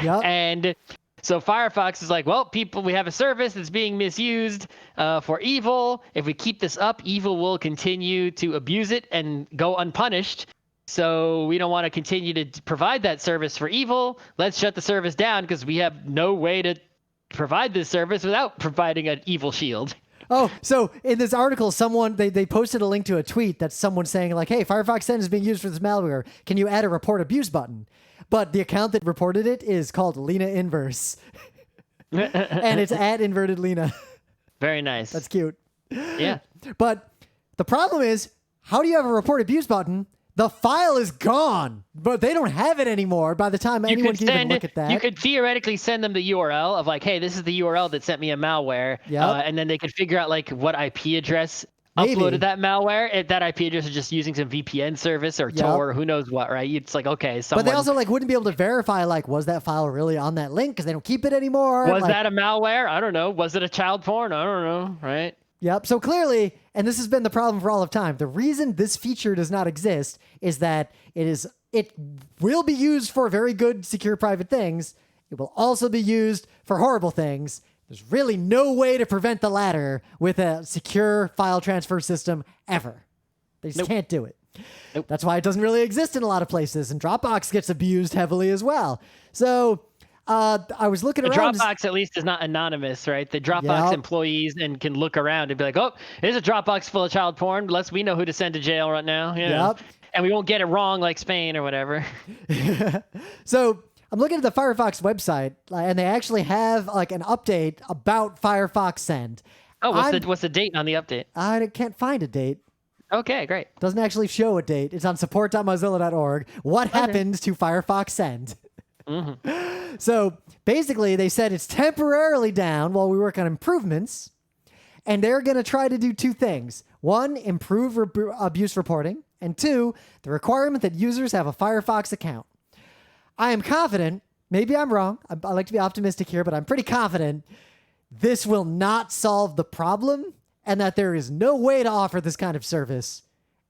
Yep. And so Firefox is like, well, we have a service that's being misused for evil. If we keep this up, evil will continue to abuse it and go unpunished. So we don't want to continue to provide that service for evil. Let's shut the service down because we have no way to provide this service without providing an evil shield. Oh, so in this article, someone, they posted a link to a tweet that's someone saying like, hey, Firefox Send is being used for this malware. Can you add a report abuse button? But the account that reported it is called Lena Inverse. And it's at inverted Lena. Very nice. That's cute. Yeah. But the problem is, how do you have a report abuse button? The file is gone, but they don't have it anymore by the time anyone can even look at that. You could theoretically send them the URL of like, hey, this is the URL that sent me a malware. Yep. And then they could figure out like what IP address Maybe. uploaded that malware. That IP address is just using some VPN service or Tor or who knows what, right? It's like, okay, someone... But they also like wouldn't be able to verify like, was that file really on that link? Because they don't keep it anymore. Was that a malware? I don't know. Was it a child porn? I don't know, right? Yep. So clearly, and this has been the problem for all of time, the reason this feature does not exist is that it will be used for very good, secure, private things. It will also be used for horrible things. There's really no way to prevent the latter with a secure file transfer system ever. They just can't do it. Nope. That's why it doesn't really exist in a lot of places, and Dropbox gets abused heavily as well. So I was looking around. Dropbox at least is not anonymous, right? The Dropbox employees and can look around and be like, oh, there's a Dropbox full of child porn. We know who to send to jail right now. Yep. And we won't get it wrong like Spain or whatever. So I'm looking at the Firefox website, and they actually have like an update about Firefox Send. Oh, what's the date on the update? I can't find a date. Okay, great. Doesn't actually show a date. It's on support.mozilla.org. What happens to Firefox Send? Mm-hmm. So basically, they said it's temporarily down while we work on improvements, and they're going to try to do two things. One, improve abuse reporting, and two, the requirement that users have a Firefox account. I am confident, maybe I'm wrong, I like to be optimistic here, but I'm pretty confident this will not solve the problem and that there is no way to offer this kind of service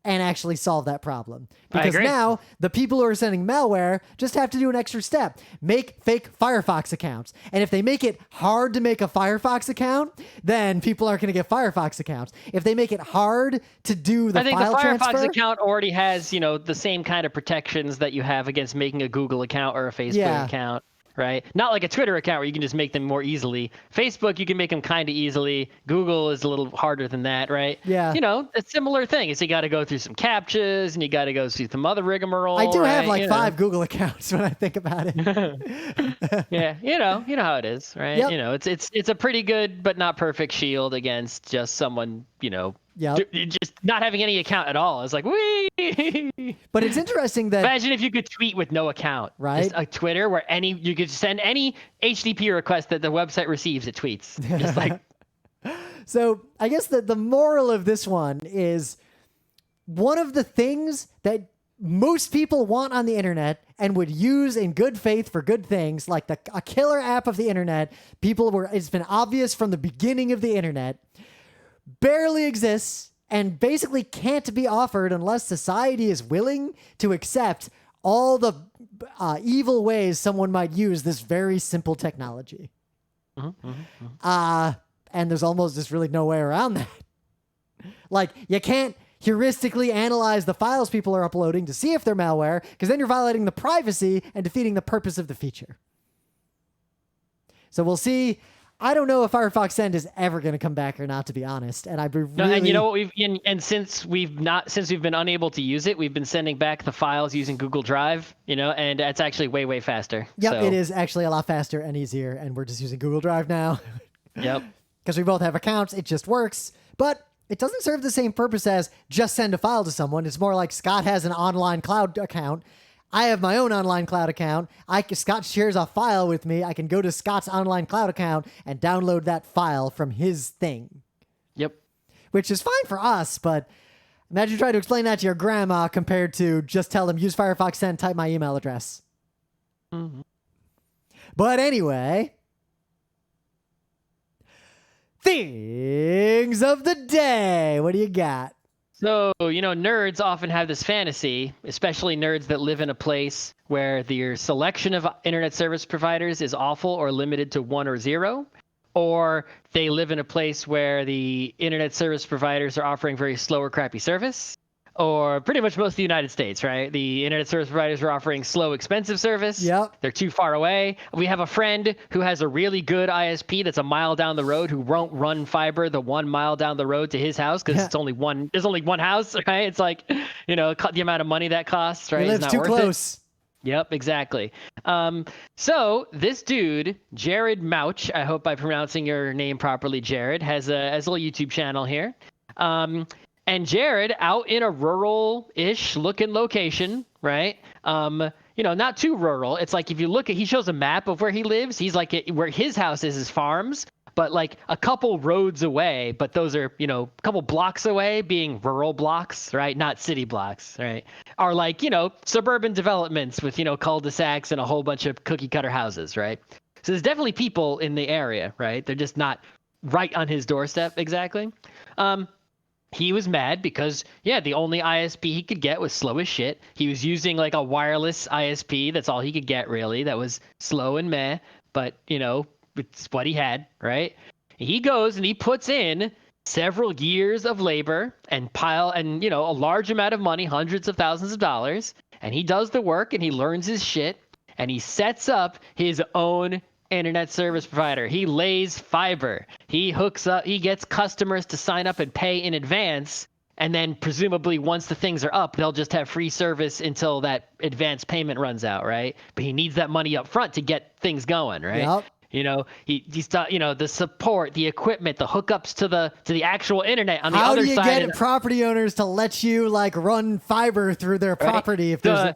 and actually solve that problem. Because now the people who are sending malware just have to do an extra step. Make fake Firefox accounts. And if they make it hard to make a Firefox account, then people aren't going to get Firefox accounts. If they make it hard to do the file transfer... I think the Firefox account already has, the same kind of protections that you have against making a Google account or a Facebook account. Right? Not like a Twitter account where you can just make them more easily. Facebook, you can make them kind of easily. Google is a little harder than that, right? Yeah. A similar thing is you got to go through some captures and you got to go through some other rigmarole. I do have like 5 Google accounts when I think about it. Yeah. You know how it is, right? Yep. It's a pretty good but not perfect shield against just someone, just not having any account at all. It's like, wee. But it's interesting that... Imagine if you could tweet with no account. Right. Just a Twitter where you could send any HTTP request that the website receives, it tweets. Just like... So I guess the moral of this one is one of the things that most people want on the internet and would use in good faith for good things, like a killer app of the internet, it's been obvious from the beginning of the internet, barely exists and basically can't be offered unless society is willing to accept all the evil ways someone might use this very simple technology. And there's almost just really no way around that. Like, you can't heuristically analyze the files people are uploading to see if they're malware, because then you're violating the privacy and defeating the purpose of the feature. So we'll see. I don't know if Firefox Send is ever going to come back or not, to be honest. And I'd be really... No, and you know what since we've been unable to use it, we've been sending back the files using Google Drive, and it's actually way faster. Yep, so. It is actually a lot faster and easier, and we're just using Google Drive now. Yep. Because we both have accounts, it just works. But it doesn't serve the same purpose as just send a file to someone. It's more like Scott has an online cloud account. I have my own online cloud account. Scott shares a file with me. I can go to Scott's online cloud account and download that file from his thing. Yep. Which is fine for us, but imagine trying to explain that to your grandma compared to just tell them, use Firefox Send, type my email address. Mm-hmm. But anyway, things of the day. What do you got? So, nerds often have this fantasy, especially nerds that live in a place where their selection of internet service providers is awful or limited to 1 or 0, or they live in a place where the internet service providers are offering very slow or crappy service, or pretty much most of the United States, right? The internet service providers are offering slow, expensive service. Yep. They're too far away. We have a friend who has a really good ISP that's a mile down the road who won't run fiber the 1 mile down the road to his house because there's only one house, right? It's like, the amount of money that costs, right? He lives not too worth close. It. Yep, exactly. So this dude, Jared Mouch, I hope I'm pronouncing your name properly, Jared, has a little YouTube channel here. And Jared, out in a rural-ish looking location, right? Not too rural. It's like if you look he shows a map of where he lives. He's like where his house is farms, but like a couple roads away. But those are, a couple blocks away, being rural blocks, right? Not city blocks, right? Are like, suburban developments with, cul-de-sacs and a whole bunch of cookie cutter houses, right? So there's definitely people in the area, right? They're just not right on his doorstep exactly. He was mad because, the only ISP he could get was slow as shit. He was using like a wireless ISP. That's all he could get, really. That was slow and meh, but, it's what he had, right? He goes and he puts in several years of labor and a large amount of money, hundreds of thousands of dollars, and he does the work and he learns his shit and he sets up his own internet service provider. He lays fiber. He hooks up, he gets customers to sign up and pay in advance. And then presumably once the things are up, they'll just have free service until that advance payment runs out, right? But he needs that money up front to get things going, right? Yep. He's the support, the equipment, the hookups to the actual internet on the How other do you side. get property owners to let you like run fiber through their property if there's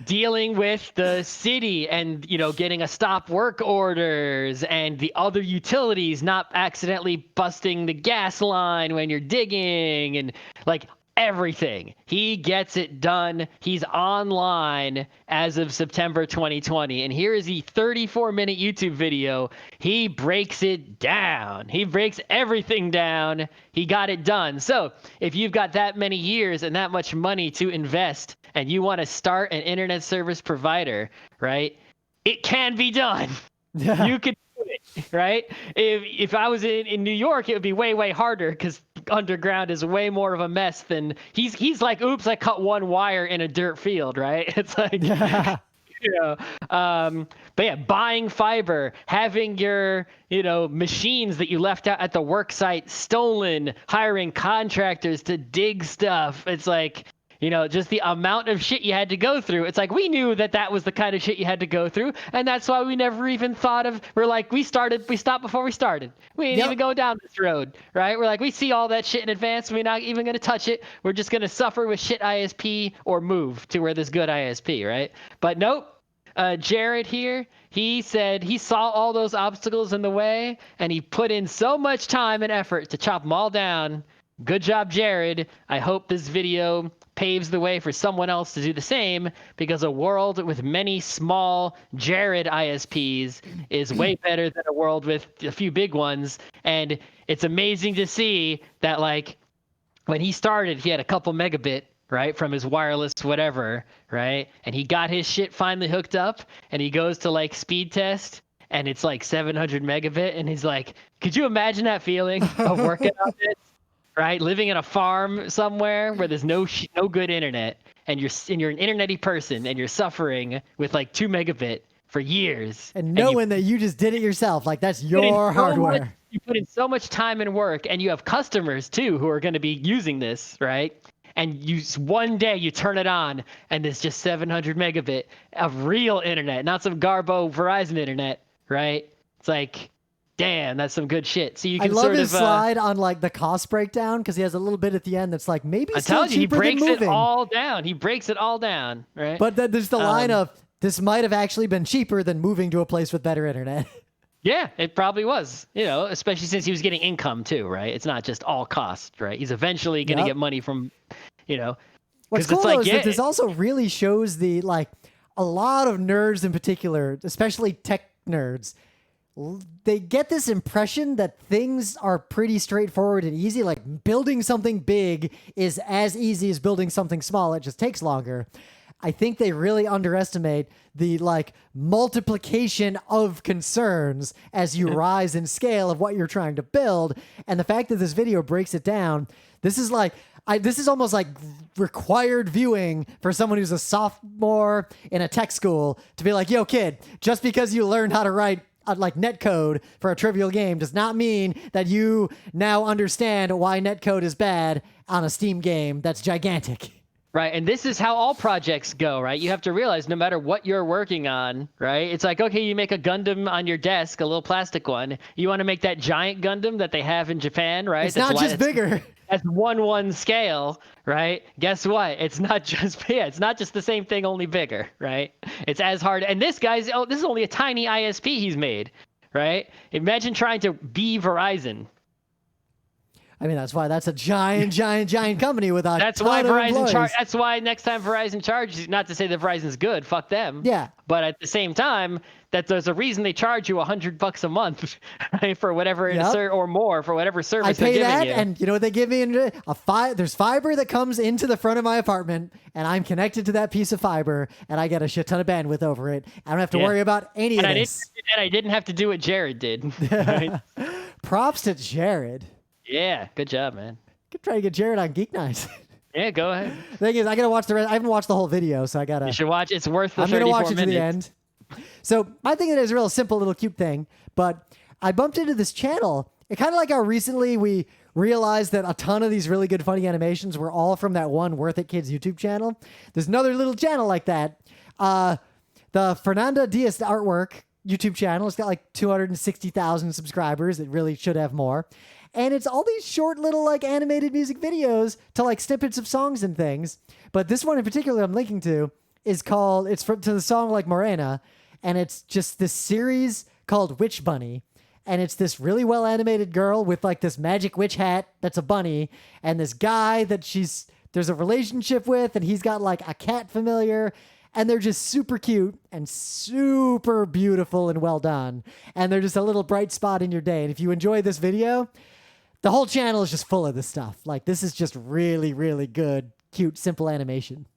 dealing with the city and getting a stop work orders and the other utilities not accidentally busting the gas line when you're digging and like everything. He gets it done. He's online as of September 2020. And here is the 34-minute YouTube video. He breaks it down. He breaks everything down. He got it done. So if you've got that many years and that much money to invest and you want to start an internet service provider, right? It can be done. Yeah. You can do it, right? If I was in New York, it would be way harder because underground is way more of a mess than he's like, oops, I cut one wire in a dirt field, right? It's like, but yeah, buying fiber, having your, machines that you left out at the work site stolen, hiring contractors to dig stuff. It's like, just the amount of shit you had to go through. It's like, we knew that was the kind of shit you had to go through. And that's why we never even thought of, we stopped before we started. We didn't even go down this road, right? We're like, we see all that shit in advance. We're not even going to touch it. We're just going to suffer with shit ISP or move to where there's good ISP, right? But nope. Jared here, he said he saw all those obstacles in the way and he put in so much time and effort to chop them all down. Good job, Jared. I hope this video paves the way for someone else to do the same, because a world with many small Jared ISPs is way better than a world with a few big ones. And it's amazing to see that, like, when he started, he had a couple megabit, right, from his wireless whatever, right? And he got his shit finally hooked up, and he goes to, like, speed test, and it's like 700 megabit, and he's like, could you imagine that feeling of working on this? Right, living in a farm somewhere where there's no good internet, and you're an internet-y person, and you're suffering with like 2 megabit, for years. And knowing that you just did it yourself, like that's your hardware. You put in so much time and work, and you have customers too who are going to be using this, right? And one day you turn it on, and it's just 700 megabit of real internet, not some Garbo Verizon internet, right? It's like, damn, that's some good shit. So you can I love his slide on like the cost breakdown because he has a little bit at the end that's like maybe still cheaper than moving. He breaks it all down. He breaks it all down, right? But then there's the line of this might have actually been cheaper than moving to a place with better internet. Yeah, it probably was, especially since he was getting income too, right? It's not just all cost, right? He's eventually going to get money from, What's cool though is that this also really shows the, like, a lot of nerds in particular, especially tech nerds, they get this impression that things are pretty straightforward and easy. Like building something big is as easy as building something small. It just takes longer. I think they really underestimate the like multiplication of concerns as you rise in scale of what you're trying to build. And the fact that this video breaks it down, this is like, this is almost like required viewing for someone who's a sophomore in a tech school to be like, yo kid, just because you learned how to write like netcode for a trivial game does not mean that you now understand why netcode is bad on a Steam game that's gigantic. Right, and this is how all projects go, right? You have to realize no matter what you're working on, right? It's like, okay, you make a Gundam on your desk, a little plastic one. You want to make that giant Gundam that they have in Japan, right? It's not just bigger. That's 1:1 scale, right? Guess what? It's not just the same thing, only bigger, right? It's as hard. And this is only a tiny ISP he's made, right? Imagine trying to be Verizon. I mean, that's why that's a giant company with a That's why Verizon That's why next time Verizon charges, not to say that Verizon's good, fuck them. Yeah. But at the same time, that there's a reason they charge you $100 a month, right, for whatever or more for whatever service they're giving you. I pay that, and you know what they give me? There's fiber that comes into the front of my apartment, and I'm connected to that piece of fiber, and I get a shit ton of bandwidth over it. I don't have to worry about any of this. And I didn't have to do what Jared did. Right? Props to Jared. Yeah, good job, man. Could try to get Jared on Geek Nights. Yeah, go ahead. The thing is, I gotta watch the rest. I haven't watched the whole video, so I gotta. You should watch. It's worth the 34 minutes. I'm gonna watch it to the end. So my thing is a real simple little cute thing, but I bumped into this channel. It kind of like how recently we realized that a ton of these really good funny animations were all from that one Worth It Kids YouTube channel. There's another little channel like that. The Fernanda Diaz Artwork YouTube channel. It's got like 260,000 subscribers. It really should have more. And it's all these short little like animated music videos to like snippets of songs and things. But this one in particular I'm linking to is called, to the song like Morena. And it's just this series called Witch Bunny. And it's this really well animated girl with like this magic witch hat that's a bunny. And this guy that there's a relationship with, and he's got like a cat familiar. And they're just super cute and super beautiful and well done. And they're just a little bright spot in your day. And if you enjoy this video, the whole channel is just full of this stuff. Like, this is just really, really good, cute, simple animation.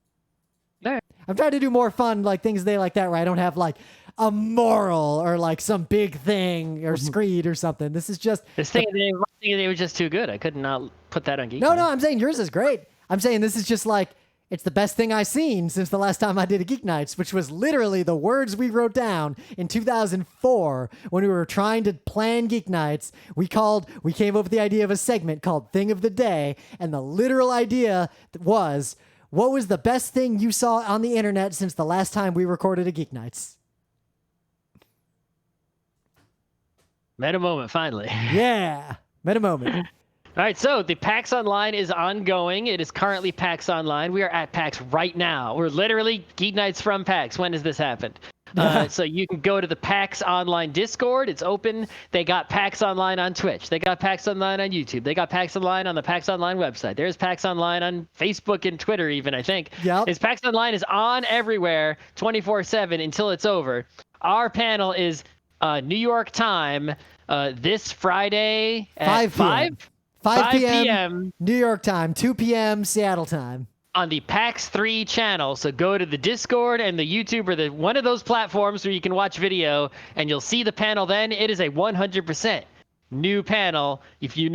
All right. I'm trying to do more fun, like, things like that, where I don't have, like, a moral or, like, some big thing or screed or something. This is just... This thing, they were just too good. I could not put that on Geek. No, I'm saying yours is great. I'm saying this is just, like... It's the best thing I've seen since the last time I did a Geek Nights, which was literally the words we wrote down in 2004 when we were trying to plan Geek Nights. We came up with the idea of a segment called Thing of the Day, and the literal idea was, what was the best thing you saw on the internet since the last time we recorded a Geek Nights? Meta moment, finally. Yeah, meta moment. All right, so the PAX Online is ongoing. It is currently PAX Online. We are at PAX right now. We're literally Geek Nights from PAX. When has this happened? So you can go to the PAX Online Discord. It's open. They got PAX Online on Twitch. They got PAX Online on YouTube. They got PAX Online on the PAX Online website. There's PAX Online on Facebook and Twitter even, I think. Yep. PAX Online is on everywhere 24/7 until it's over. Our panel is New York time this Friday at 5 p.m. New York time, 2 p.m. Seattle time. On the PAX 3 channel. So go to the Discord and the YouTube or one of those platforms where you can watch video, and you'll see the panel then. It is a 100% new panel. If you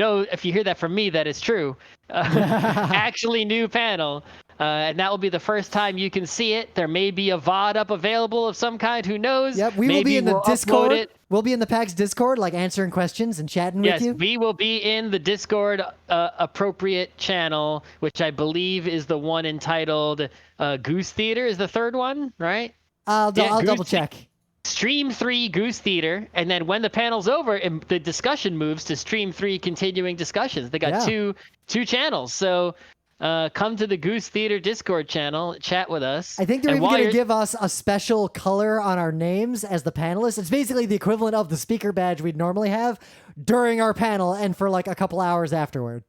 hear that from me, that is true. Actually new panel. And that will be the first time you can see it. There may be a VOD up available of some kind. Who knows? Yep, we will Maybe be in the we'll Discord. upload it. We'll be in the PAX Discord, like answering questions and chatting Yes, with you. we will be in the Discord appropriate channel, which I believe is the one entitled Goose Theater is the third one, right? I'll double check. Stream 3 Goose Theater, and then when the panel's over, the discussion moves to Stream 3 continuing discussions. They got two channels, so come to the Goose Theater Discord channel, chat with us. I think they're even going to give us a special color on our names as the panelists. It's basically the equivalent of the speaker badge we'd normally have during our panel and for like a couple hours afterward.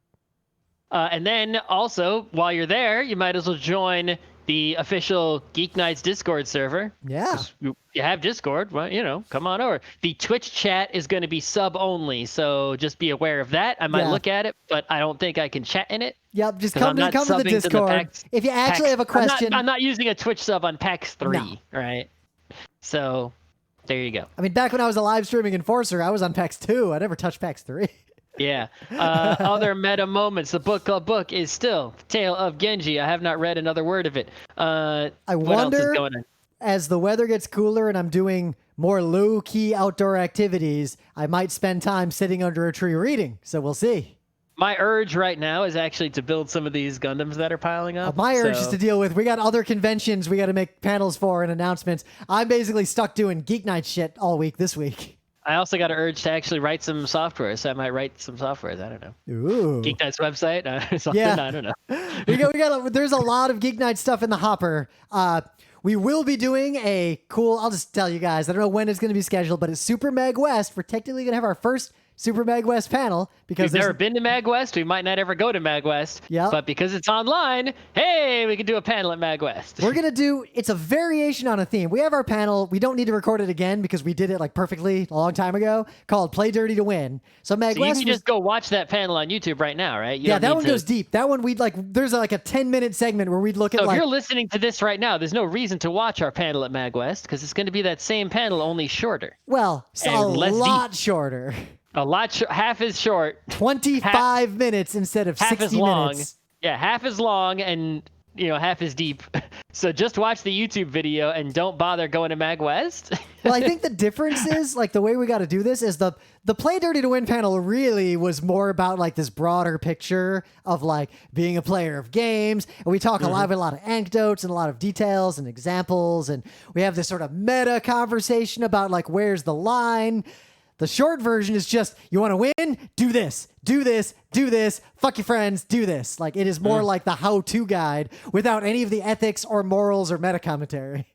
And then also, while you're there, you might as well join the official GeekNights Discord server. Yeah. You have Discord, well, come on over. The Twitch chat is going to be sub only, so just be aware of that. I might look at it, but I don't think I can chat in it. Yep, just come to the Discord. If you actually have a question. I'm not using a Twitch sub on PAX 3, right? So there you go. I mean, back when I was a live streaming enforcer, I was on PAX 2. I never touched PAX 3. Yeah. Other meta moments. The book club book is still Tale of Genji. I have not read another word of it. I wonder, as the weather gets cooler and I'm doing more low-key outdoor activities, I might spend time sitting under a tree reading. So we'll see. My urge right now is actually to build some of these Gundams that are piling up. My urge is to deal with. We got other conventions we got to make panels for and announcements. I'm basically stuck doing Geek Night shit all week this week. I also got an urge to actually write some software, so I might write some software. I don't know. Ooh. GeekNights website? Something? Yeah. I don't know. There's a lot of Geek Night stuff in the hopper. We will be doing a cool, I'll just tell you guys, I don't know when it's going to be scheduled, but it's Super Mag West. We're technically going to have our first Super Mag West panel because we've never been to Mag West. We might not ever go to Mag West. Yeah. But because it's online, hey, we can do a panel at Mag West. We're going to do, it's a variation on a theme. We have our panel. We don't need to record it again because we did it like perfectly a long time ago, called Play Dirty to Win. So Mag West. You can just go watch that panel on YouTube right now, right? That one goes deep. That one there's like a 10-minute segment where we'd look at if you're listening to this right now, there's no reason to watch our panel at Mag West because it's going to be that same panel, only shorter. Well, a lot shorter. Half as short. 25 minutes instead of 60 minutes. Yeah, half as long and, half as deep. So just watch the YouTube video and don't bother going to Mag West. Well, I think the difference is, the way we got to do this is the Play Dirty to Win panel really was more about, this broader picture of, being a player of games. And we talk a lot of anecdotes and a lot of details and examples. And we have this sort of meta conversation about, where's the line? The short version is just, you want to win? Do this, do this, do this. Fuck your friends, do this. It is more like the how-to guide without any of the ethics or morals or meta commentary.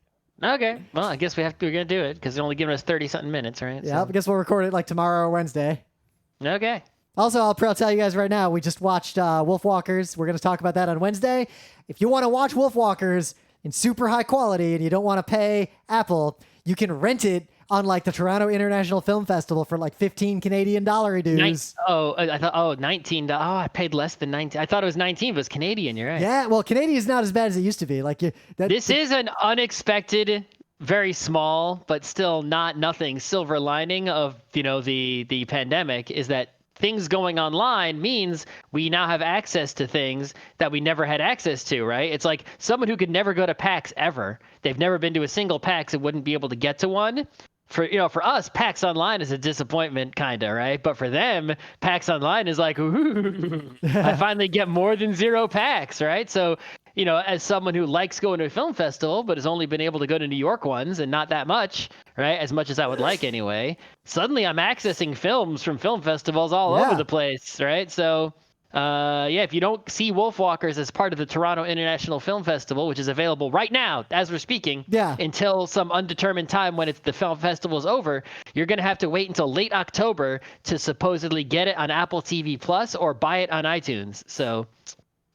Okay. Well, I guess we're going to do it because they're only giving us 30-something minutes, right? Yeah, I guess we'll record it tomorrow or Wednesday. Okay. Also, I'll tell you guys right now, we just watched Wolfwalkers. We're going to talk about that on Wednesday. If you want to watch Wolfwalkers in super high quality and you don't want to pay Apple, you can rent it on the Toronto International Film Festival for 15 Canadian dollar dues. I thought, $19. Oh, I paid less than 19. I thought it was 19, but it's Canadian. You're right. Yeah, well, Canadian is not as bad as it used to be. This is an unexpected, very small, but still nothing silver lining of the pandemic is that things going online means we now have access to things that we never had access to, right? It's like someone who could never go to PAX ever. They've never been to a single PAX and wouldn't be able to get to one. For us, PAX Online is a disappointment, kind of, right? But for them, PAX Online is like, ooh, I finally get more than 0 PAX, right? So, as someone who likes going to a film festival, but has only been able to go to New York ones and not that much, right? As much as I would like anyway. Suddenly I'm accessing films from film festivals all over the place, right? So, if you don't see Wolfwalkers as part of the Toronto International Film Festival, which is available right now as we're speaking, until some undetermined time when the film festival is over, you're going to have to wait until late October to supposedly get it on Apple TV Plus or buy it on iTunes. So,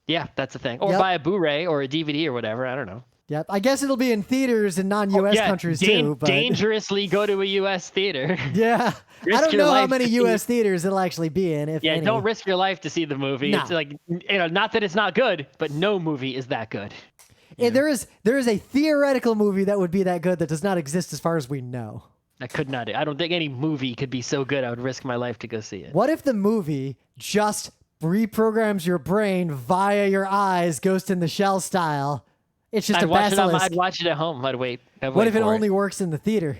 yeah, that's the thing. Or buy a Blu-ray or a DVD or whatever. I don't know. Yep. I guess it'll be in theaters in non-U.S. countries too. But dangerously go to a U.S. theater. Yeah. I don't know how many U.S. theaters it'll actually be in, if any. Don't risk your life to see the movie. No. It's not that it's not good, but no movie is that good. There is a theoretical movie that would be that good that does not exist as far as we know. I could not. I don't think any movie could be so good I would risk my life to go see it. What if the movie just reprograms your brain via your eyes, Ghost in the Shell style. It's just a basilisk. I'd watch it at home. I'd wait. What if it only works in the theater?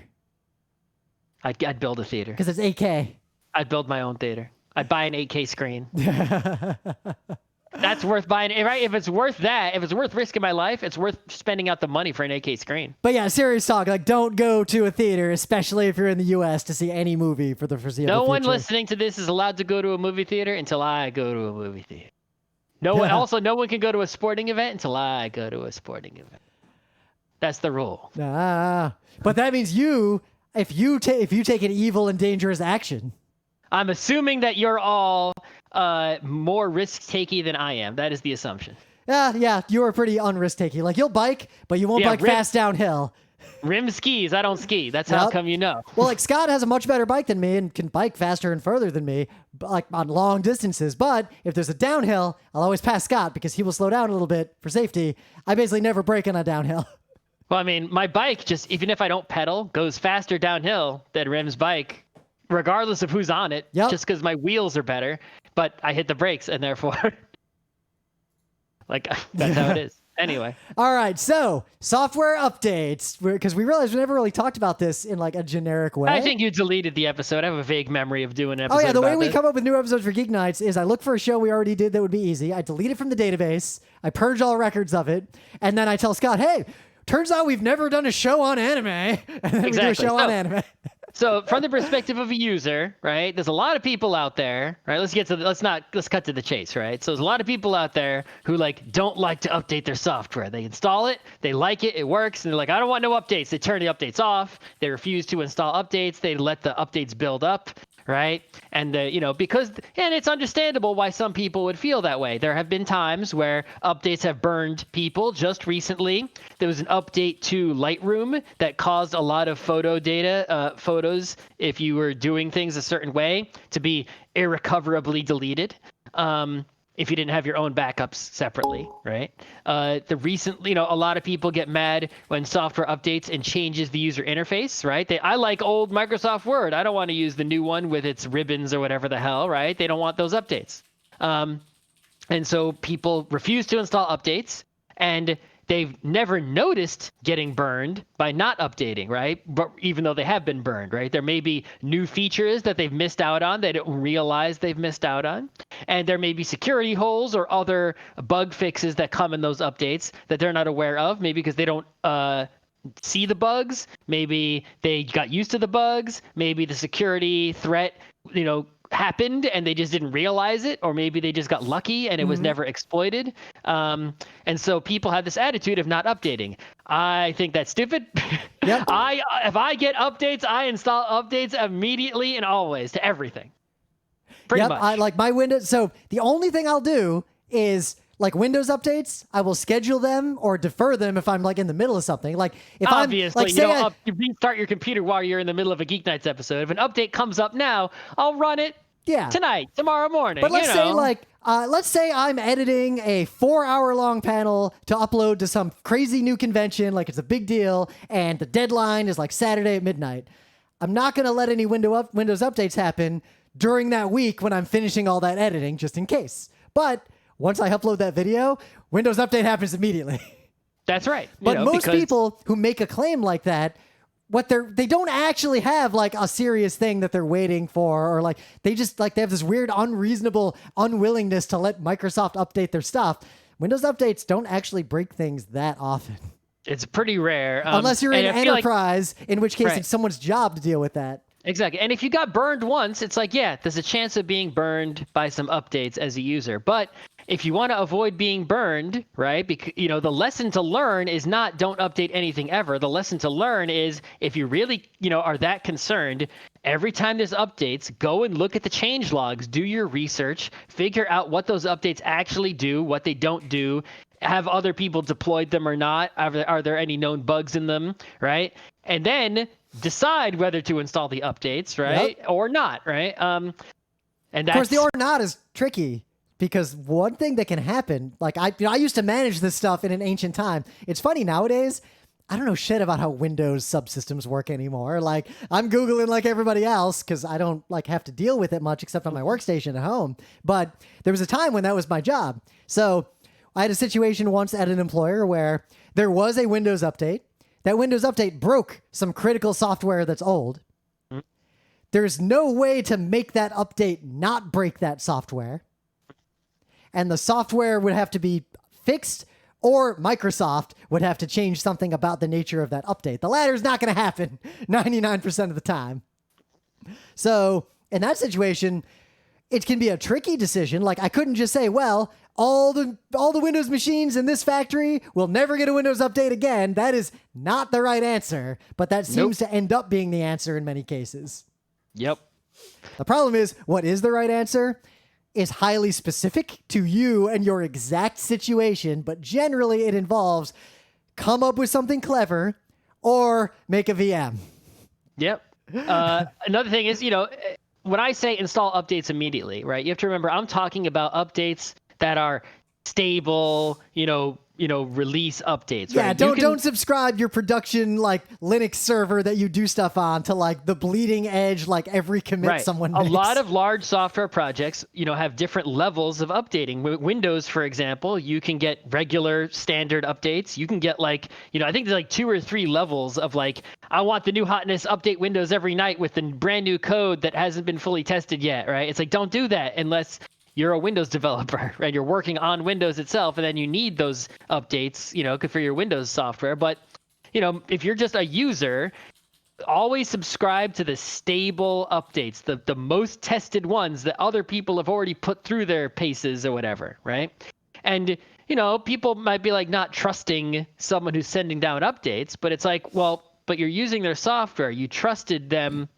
I'd build a theater. Because it's 8K. I'd build my own theater. I'd buy an 8K screen. That's worth buying, right? If it's worth that, if it's worth risking my life, it's worth spending out the money for an 8K screen. But yeah, serious talk. Like, don't go to a theater, especially if you're in the U.S., to see any movie for the foreseeable future. No one listening to this is allowed to go to a movie theater until I go to a movie theater. No one. Also, no one can go to a sporting event until I go to a sporting event. That's the rule. But that means if you take an evil and dangerous action. I'm assuming that you're all more risk-takey than I am. That is the assumption. Yeah, you are pretty unrisk-taking. Like, you'll bike, but you won't bike fast downhill. Rim skis. I don't ski. That's how come you know. Well, like, Scott has a much better bike than me and can bike faster and further than me, like on long distances. But if there's a downhill, I'll always pass Scott because he will slow down a little bit for safety. I basically never brake on a downhill. Well, I mean, my bike, just even if I don't pedal, goes faster downhill than Rim's bike, regardless of who's on it, just because my wheels are better. But I hit the brakes, and therefore, like, that's how it is. Anyway. All right, so software updates, because we realized we never really talked about this in like a generic way. I think you deleted the episode. I have a vague memory of doing an episode. Oh yeah, the way we come up with new episodes for Geek Nights is I look for a show we already did that would be easy. I delete it from the database. I purge all records of it, and then I tell Scott, "Hey, turns out we've never done a show on anime," and then we do a show on anime. So from the perspective of a user, right, there's a lot of people out there, right? Let's cut to the chase, right? So there's a lot of people out there who don't like to update their software. They install it, they like it, it works, and they're like, I don't want no updates. They turn the updates off. They refuse to install updates. They let the updates build up, right? And and it's understandable why some people would feel that way. There have been times where updates have burned people. Just recently, there was an update to Lightroom that caused a lot of photos, if you were doing things a certain way, to be irrecoverably deleted. If you didn't have your own backups separately, right? A lot of people get mad when software updates and changes the user interface, right? I like old Microsoft Word. I don't want to use the new one with its ribbons or whatever the hell, right? They don't want those updates. And so people refuse to install updates, and they've never noticed getting burned by not updating, right? But even though they have been burned, right? There may be new features that they've missed out on, they don't realize they've missed out on. And there may be security holes or other bug fixes that come in those updates that they're not aware of, maybe because they don't see the bugs. Maybe they got used to the bugs. Maybe the security threat, happened and they just didn't realize it, or maybe they just got lucky and it was never exploited. And so people have this attitude of not updating. I think that's stupid. Yep. If I get updates, I install updates immediately and always to everything. Pretty much. I like my Windows. So the only thing I'll do is like Windows updates, I will schedule them or defer them if I'm like in the middle of something. Like if obviously, I'm like, you restart your computer while you're in the middle of a Geek Nights episode. If an update comes up now, I'll run it tonight, tomorrow morning. But let's say I'm editing a 4-hour-long panel to upload to some crazy new convention, like it's a big deal, and the deadline is like Saturday at midnight. I'm not going to let any Windows updates happen during that week when I'm finishing all that editing, just in case. But once I upload that video, Windows Update happens immediately. That's right. But most people who make a claim like that, they don't actually have like a serious thing that they're waiting for, or like they have this weird unreasonable unwillingness to let Microsoft update their stuff. Windows updates don't actually break things that often. It's pretty rare. Unless you're in enterprise, in which case it's someone's job to deal with that. Exactly. And if you got burned once, it's like, there's a chance of being burned by some updates as a user. But if you want to avoid being burned, right, because, the lesson to learn is not don't update anything ever. The lesson to learn is if you really, are that concerned, every time there's updates, go and look at the change logs, do your research, figure out what those updates actually do, what they don't do. Have other people deployed them or not? Are there any known bugs in them, right? And then decide whether to install the updates, right, or not, right? And that's... Of course, the or not is tricky because one thing that can happen, like I used to manage this stuff in an ancient time. It's funny nowadays. I don't know shit about how Windows subsystems work anymore. Like, I'm Googling like everybody else because I don't like have to deal with it much except on my workstation at home. But there was a time when that was my job. So I had a situation once at an employer where there was a Windows update. That Windows update broke some critical software that's old. There's no way to make that update not break that software. And the software would have to be fixed, or Microsoft would have to change something about the nature of that update. The latter is not going to happen 99% of the time. So in that situation, it can be a tricky decision. Like, I couldn't just say, well, all the Windows machines in this factory will never get a Windows update again. That is not the right answer, but that seems to end up being the answer in many cases. Yep. The problem is, what is the right answer is highly specific to you and your exact situation, but generally it involves come up with something clever or make a VM. Yep. Another thing is, when I say install updates immediately, right, you have to remember I'm talking about updates that are stable, release updates. Yeah, right? don't subscribe your production like Linux server that you do stuff on to like the bleeding edge, like every commit someone makes. A lot of large software projects, have different levels of updating. Windows, for example, you can get regular standard updates. You can get I think there's like 2 or 3 levels of like, I want the new hotness, update Windows every night with the brand new code that hasn't been fully tested yet, right? It's like, don't do that unless you're a Windows developer, right? You're working on Windows itself, and then you need those updates, for your Windows software. But, if you're just a user, always subscribe to the stable updates, the most tested ones that other people have already put through their paces or whatever, right? And, people might be like not trusting someone who's sending down updates, but it's like, well, but you're using their software. You trusted them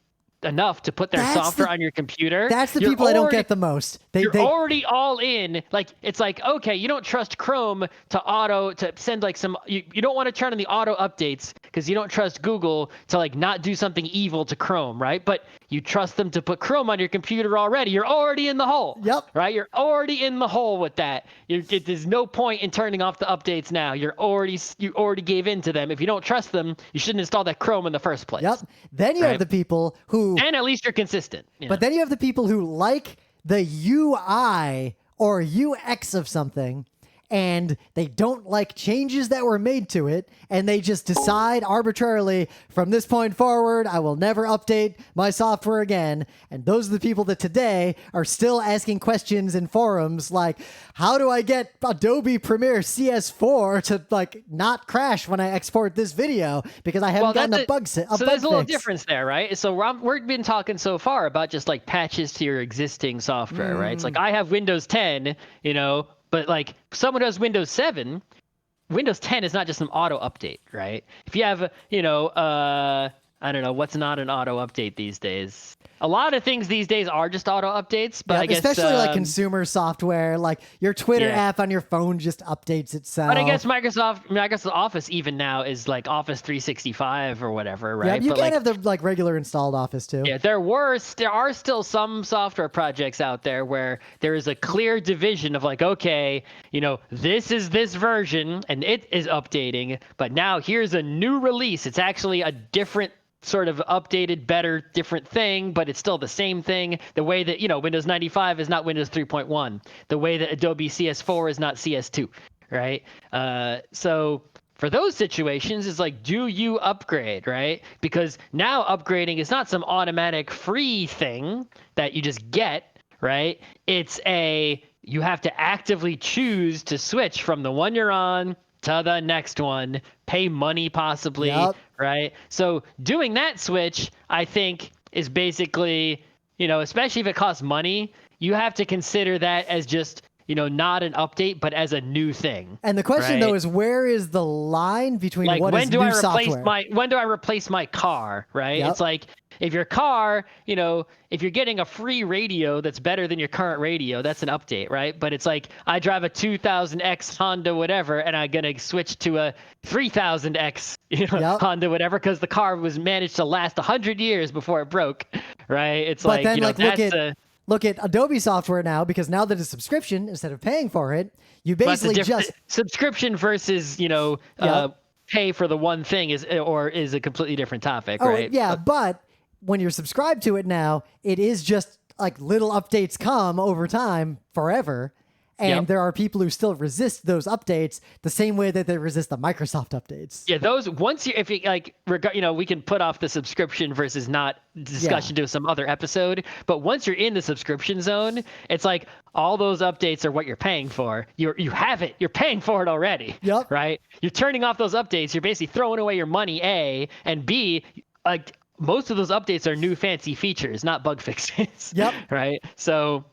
enough to put their software on your computer. That's the people I don't get the most. You're already all in. Like, it's like, okay, you don't trust Chrome to send like some, you don't want to turn on the auto updates because you don't trust Google to like not do something evil to Chrome, right? But you trust them to put Chrome on your computer already. You're already in the hole. Yep. Right? You're already in the hole with that. There's no point in turning off the updates now. You already gave in to them. If you don't trust them, you shouldn't install that Chrome in the first place. Yep. Then you have the people who... And at least you're consistent. But then you have the people who like the UI or UX of something, and they don't like changes that were made to it, and they just decide arbitrarily, from this point forward, I will never update my software again. And those are the people that today are still asking questions in forums like, how do I get Adobe Premiere CS4 to like not crash when I export this video because I haven't gotten a bug fix? So there's a little difference there, right? So we've been talking so far about just like patches to your existing software, right? It's like, I have Windows 10, but like someone who has Windows 7, Windows 10 is not just an auto update, right? If you have, I don't know, what's not an auto update these days? A lot of things these days are just auto updates, but I guess especially like consumer software, like your Twitter app on your phone just updates itself. But I guess Microsoft Office even now is like Office 365 or whatever, right? Yeah, you can have the like regular installed Office too. Yeah, there are still some software projects out there where there is a clear division of like, okay, this is this version and it is updating, but now here's a new release. It's actually a different sort of updated, better, different thing, but it's still the same thing. The way that, Windows 95 is not Windows 3.1. The way that Adobe CS4 is not CS2, right? So for those situations, it's like, do you upgrade, right? Because now upgrading is not some automatic free thing that you just get, right? You have to actively choose to switch from the one you're on to the next one, pay money possibly, right? So doing that switch, I think, is basically, especially if it costs money, you have to consider that as just, not an update, but as a new thing. And the question though is, where is the line between like, what is new software? When do I replace my car, right? It's like, if your car, if you're getting a free radio that's better than your current radio, that's an update, right? But it's like, I drive a 2000X Honda whatever, and I'm going to switch to a 3000X Honda whatever, because the car was managed to last 100 years before it broke, right? It's but then, look at Adobe software now, because now that it's subscription, instead of paying for it, you basically just... Subscription versus, pay for the one thing is a completely different topic, Oh, right? yeah, but when you're subscribed to it now, it is just like little updates come over time forever. And Yep. there are people who still resist those updates the same way that they resist the Microsoft updates. Yeah, those once you if you like, we can put off the subscription versus not discussion to some other episode. But once you're in the subscription zone, it's like all those updates are what you're paying for. You have it. You're paying for it already. Yep. Right. You're turning off those updates. You're basically throwing away your money. A and B, like most of those updates are new fancy features, not bug fixes. Yep. Right. So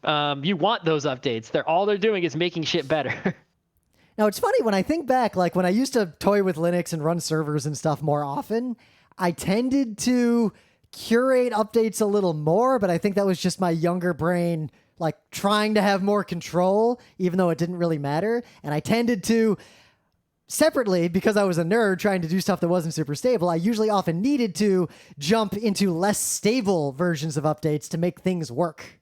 you want those updates. All they're doing is making shit better. Now, it's funny when I think back, like when I used to toy with Linux and run servers and stuff more often, I tended to curate updates a little more, but I think that was just my younger brain, like trying to have more control, even though it didn't really matter. And I tended to separately, because I was a nerd trying to do stuff that wasn't super stable, I usually often needed to jump into less stable versions of updates to make things work.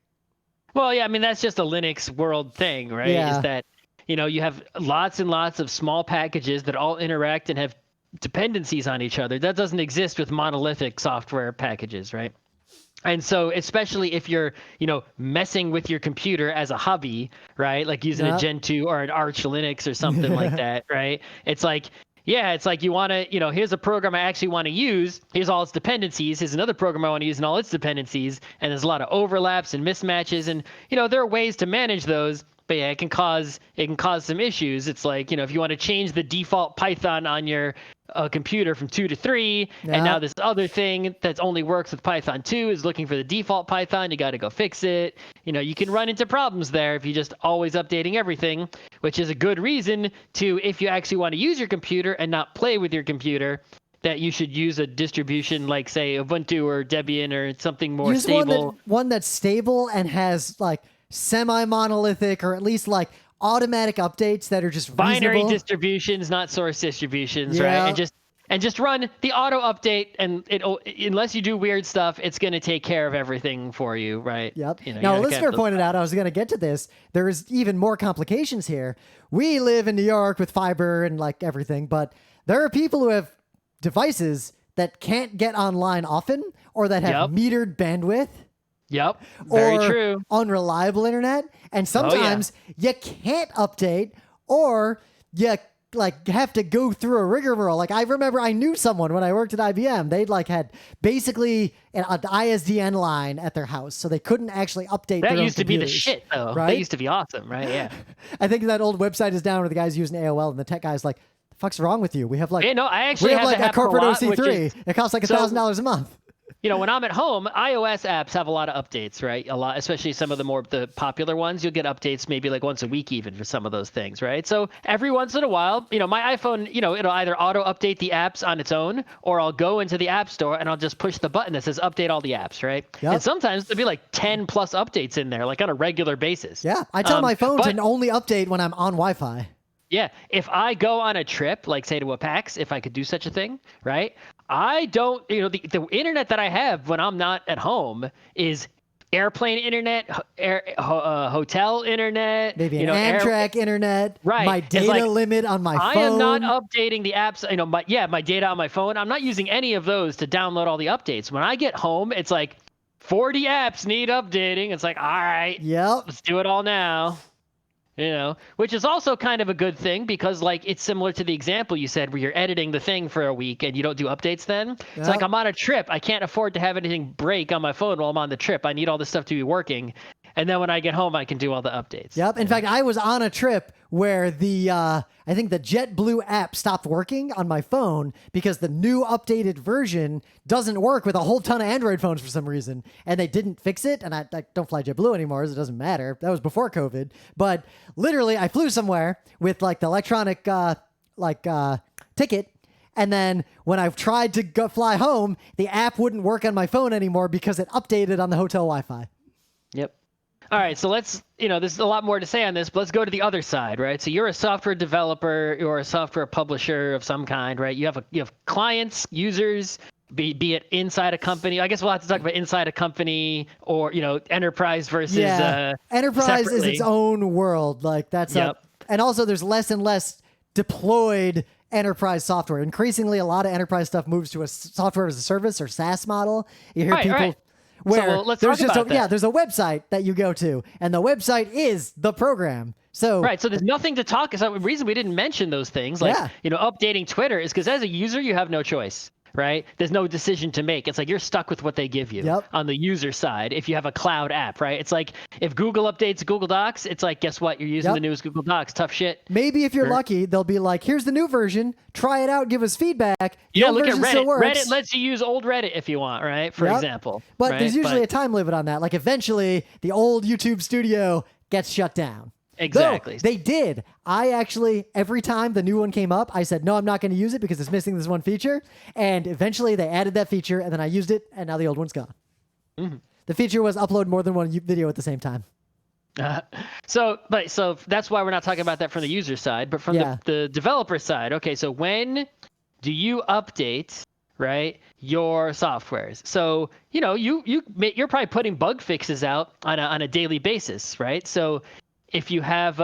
Well, yeah, I mean, that's just a Linux world thing, right? Yeah. Is that, you have lots and lots of small packages that all interact and have dependencies on each other. That doesn't exist with monolithic software packages, right? And so, especially if you're, messing with your computer as a hobby, right? Like using a Gen 2 or an Arch Linux or something like that, right? It's like, yeah, it's like you want to, here's a program I actually want to use. Here's all its dependencies. Here's another program I want to use and all its dependencies. And there's a lot of overlaps and mismatches. And, there are ways to manage those. But yeah, it can cause some issues. It's like, if you want to change the default Python on your computer from 2 to 3, and now this other thing that only works with Python 2 is looking for the default Python, you got to go fix it. You can run into problems there if you're just always updating everything, which is a good reason to, if you actually want to use your computer and not play with your computer, that you should use a distribution like, say, Ubuntu or Debian or something more stable. One that's stable and has like semi-monolithic or at least like automatic updates that are just binary reasonable. Distributions, not source distributions, right? And just run the auto update, and unless you do weird stuff, it's going to take care of everything for you, right? Yep. Now, a listener pointed out, I was going to get to this, there is even more complications here. We live in New York with fiber and like everything, but there are people who have devices that can't get online often or that have metered bandwidth. Yep, very or true. Unreliable internet, and sometimes you can't update, or you like have to go through a rigmarole. Like I remember, I knew someone when I worked at IBM. They'd like had basically an ISDN line at their house, so they couldn't actually update. That their used own to be the computers, shit, though. right? That used to be awesome, right? Yeah. I think that old website is down where the guy's using AOL, and the tech guy's like, "The fuck's wrong with you? We have like, I actually have like a corporate OC3. It costs like $1,000 a month." When I'm at home, iOS apps have a lot of updates, right? A lot, especially some of the popular ones. You'll get updates maybe like once a week even for some of those things, right? So every once in a while, my iPhone, it'll either auto update the apps on its own, or I'll go into the App Store and I'll just push the button that says update all the apps, right? Yep. And sometimes there'll be like 10 plus updates in there, like on a regular basis. Yeah, I tell my phone to only update when I'm on Wi-Fi. Yeah, if I go on a trip, like say to a PAX, if I could do such a thing, right? I don't, the internet that I have when I'm not at home is airplane internet, hotel internet, maybe an Amtrak internet, right? My data limit on my phone. I am not updating the apps. My data on my phone. I'm not using any of those to download all the updates. When I get home, it's like 40 apps need updating. It's like, all right, let's do it all now. Which is also kind of a good thing because like it's similar to the example you said where you're editing the thing for a week and you don't do updates then. It's like I'm on a trip. I can't afford to have anything break on my phone while I'm on the trip. I need all this stuff to be working. And then when I get home, I can do all the updates. Yep. In fact, I was on a trip where I think the JetBlue app stopped working on my phone because the new updated version doesn't work with a whole ton of Android phones for some reason. And they didn't fix it. And I don't fly JetBlue anymore, so it doesn't matter. That was before COVID. But literally, I flew somewhere with like the electronic ticket. And then when I tried to go fly home, the app wouldn't work on my phone anymore because it updated on the hotel Wi-Fi. Yep. All right, so let's, there's a lot more to say on this, but let's go to the other side, right? So you're a software developer or a software publisher of some kind, right? You have clients, users, be it inside a company. I guess we'll have to talk about inside a company or, enterprise versus enterprise separately. is its own world. Like that's and also there's less and less deployed enterprise software. Increasingly, a lot of enterprise stuff moves to a software as a service or SaaS model. You hear people where let's there's talk just about that. there's a website that you go to, and the website is the program. So so there's nothing to talk. So the reason we didn't mention those things, like updating Twitter, is because as a user you have no choice. Right? There's no decision to make. It's like you're stuck with what they give you on the user side if you have a cloud app, right? It's like if Google updates Google Docs, it's like, guess what? You're using the newest Google Docs. Tough shit. Maybe if you're lucky, they'll be like, here's the new version. Try it out. Give us feedback. Look at Reddit. Reddit lets you use old Reddit if you want, right? For example. But there's usually a time limit on that. Like eventually the old YouTube studio gets shut down. Exactly. Though, they did. I actually, every time the new one came up, I said, no, I'm not going to use it because it's missing this one feature. And eventually they added that feature, and then I used it, and now the old one's gone. Mm-hmm. The feature was upload more than one video at the same time. So that's why we're not talking about that from the user side, but from the developer side. Okay, so when do you update, right, your softwares? So, you're probably putting bug fixes out on a daily basis, right? So if you have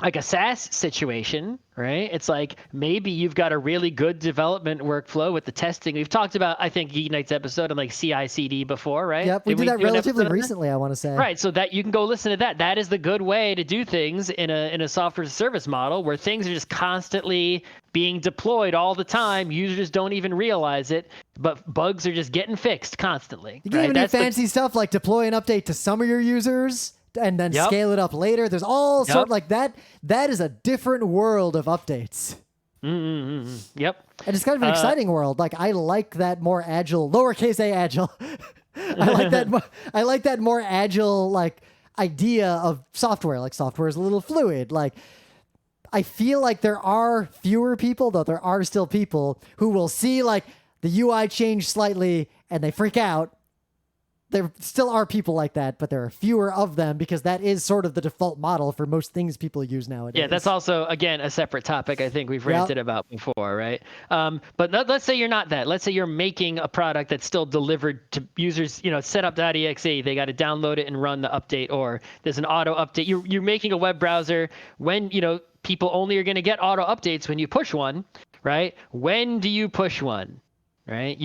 like a SaaS situation, right? It's like maybe you've got a really good development workflow with the testing. We've talked about, I think, GeekNights episode on like CI/CD before, right? Yep, we did that relatively recently, I want to say. Right, so that you can go listen to that. That is the good way to do things in a software service model where things are just constantly being deployed all the time. Users don't even realize it, but bugs are just getting fixed constantly. You can even do fancy stuff like deploy an update to some of your users and then scale it up later. There's all sort like that. That is a different world of updates. Mm-hmm. Yep. And it's kind of an exciting world. Like I like that more agile, lowercase a agile. I like that more agile like idea of software. Like software is a little fluid. Like I feel like there are fewer people, though there are still people who will see like the UI change slightly and they freak out. There still are people like that, but there are fewer of them because that is sort of the default model for most things people use nowadays. Yeah, that's also, again, a separate topic I think we've ranted about before, right? But let's say you're not that. Let's say you're making a product that's still delivered to users, setup.exe. They got to download it and run the update, or there's an auto update. You're making a web browser when, people only are going to get auto updates when you push one, right? When do you push one, right?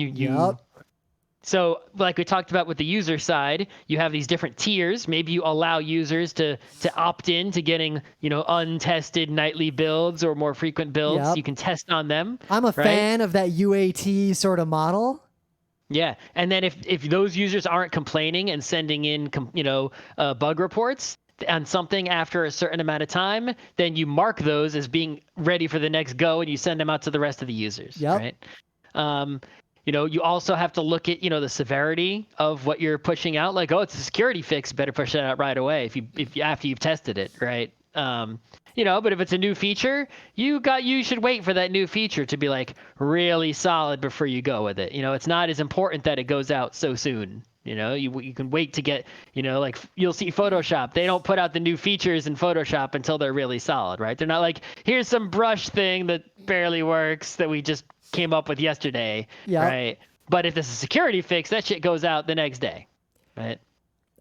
So like we talked about with the user side, you have these different tiers. Maybe you allow users to opt in to getting, untested nightly builds or more frequent builds. You can test on them. I'm a fan of that UAT sort of model. Yeah. And then if those users aren't complaining and sending in, bug reports on something after a certain amount of time, then you mark those as being ready for the next go and you send them out to the rest of the users. Right. You also have to look at, the severity of what you're pushing out. Like, it's a security fix, better push that out right away if after you've tested it, right? But if it's a new feature, you should wait for that new feature to be like really solid before you go with it. It's not as important that it goes out so soon. You can wait to get, like you'll see Photoshop. They don't put out the new features in Photoshop until they're really solid, right? They're not like, here's some brush thing that barely works that we just came up with yesterday, right? But if this is a security fix, that shit goes out the next day, right?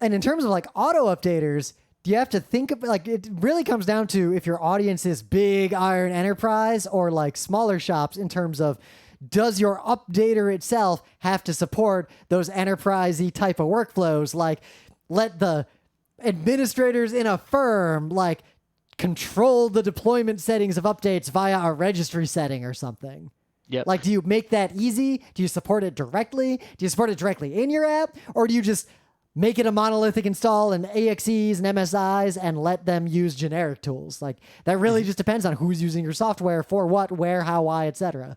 And in terms of like auto updaters, do you have to think of like it really comes down to if your audience is big iron enterprise or like smaller shops in terms of does your updater itself have to support those enterprisey type of workflows? Like let the administrators in a firm like control the deployment settings of updates via a registry setting or something. Yep. Like, do you make that easy? Do you support it directly? Do you support it directly in your app? Or do you just make it a monolithic install and AXEs and MSIs and let them use generic tools? Like, that really just depends on who's using your software, for what, where, how, why, etc.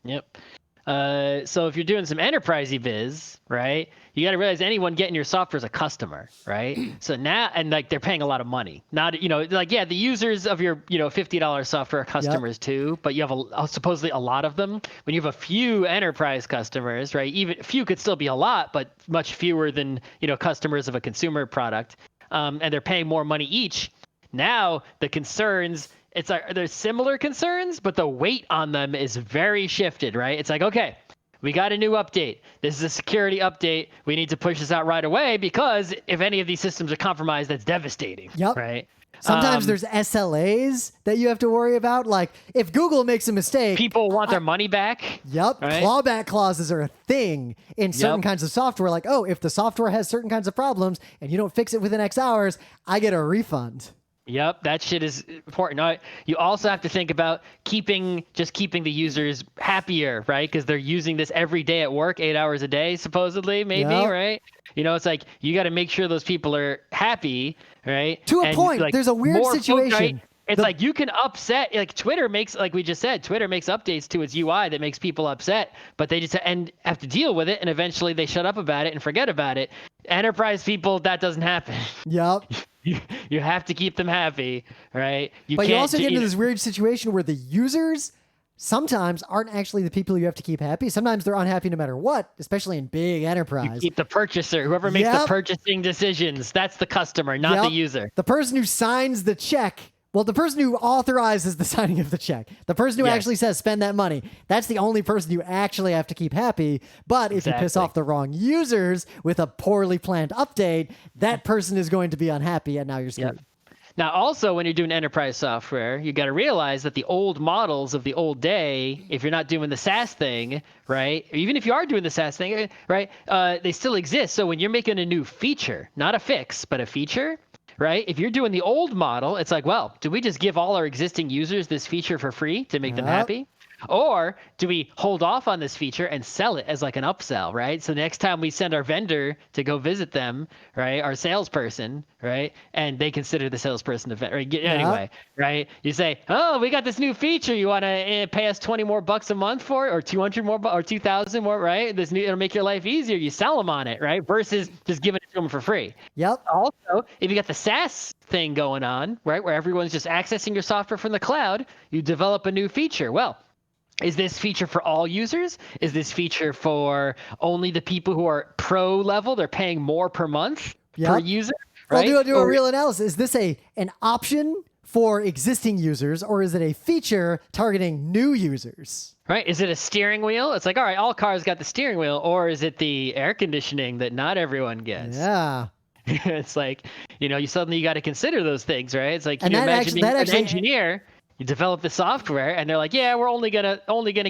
Yep. So if you're doing some enterprise-y biz, right, you got to realize anyone getting your software is a customer, right? So now, and like they're paying a lot of money. Not, the users of your, $50 software are customers too, but you have supposedly a lot of them. When you have a few enterprise customers, right, even few could still be a lot, but much fewer than, customers of a consumer product, and they're paying more money each. Now the concerns, it's like there's similar concerns, but the weight on them is very shifted, right? It's like, okay, we got a new update. This is a security update. We need to push this out right away because if any of these systems are compromised, that's devastating, right? Sometimes there's SLAs that you have to worry about. Like if Google makes a mistake, people want their money back. Yep. Right? Clawback clauses are a thing in certain kinds of software. Like, oh, if the software has certain kinds of problems and you don't fix it within X hours, I get a refund. Yep, that shit is important. Now, you also have to think about keeping the users happier, right? Because they're using this every day at work, 8 hours a day, supposedly, maybe, right? It's like you got to make sure those people are happy, right? To a point, like, there's a weird situation. Right? It's like you can upset, like Twitter makes, like we just said, Twitter makes updates to its UI that makes people upset, but they just have to deal with it, and eventually they shut up about it and forget about it. Enterprise people, that doesn't happen. Yep. You have to keep them happy, right? But you also get into this weird situation where the users sometimes aren't actually the people you have to keep happy. Sometimes they're unhappy no matter what, especially in big enterprise. You keep the purchaser, whoever makes the purchasing decisions. That's the customer, not the user. The person who signs the check. Well, the person who authorizes the signing of the check, the person who actually says spend that money, that's the only person you actually have to keep happy. But if you piss off the wrong users with a poorly planned update, that person is going to be unhappy, and now you're screwed. Yep. Now, also, when you're doing enterprise software, you got to realize that the old models of the old day, if you're not doing the SaaS thing, right, or even if you are doing the SaaS thing, right, they still exist. So when you're making a new feature, not a fix, but a feature, right? If you're doing the old model, it's like, well, do we just give all our existing users this feature for free to make them happy? Or do we hold off on this feature and sell it as like an upsell, right? So next time we send our vendor to go visit them, right, our salesperson, right, and they consider the salesperson event, right? Anyway, right? You say, oh, we got this new feature. You want to pay us $20 more a month for it, or 200 more, or 2,000 more, right? It'll make your life easier. You sell them on it, right? Versus just giving it to them for free. Yep. Also, if you got the SaaS thing going on, right, where everyone's just accessing your software from the cloud, you develop a new feature. Well, is this feature for all users? Is this feature for only the people who are pro level? They're paying more per month per user, right? Well, do a real analysis. Is this an option for existing users, or is it a feature targeting new users? Right? Is it a steering wheel? It's like, all right, all cars got the steering wheel, or is it the air conditioning that not everyone gets? Yeah. It's like, you got to consider those things, right? It's like, can you imagine being an engineer? You develop the software, and they're like, yeah, we're only gonna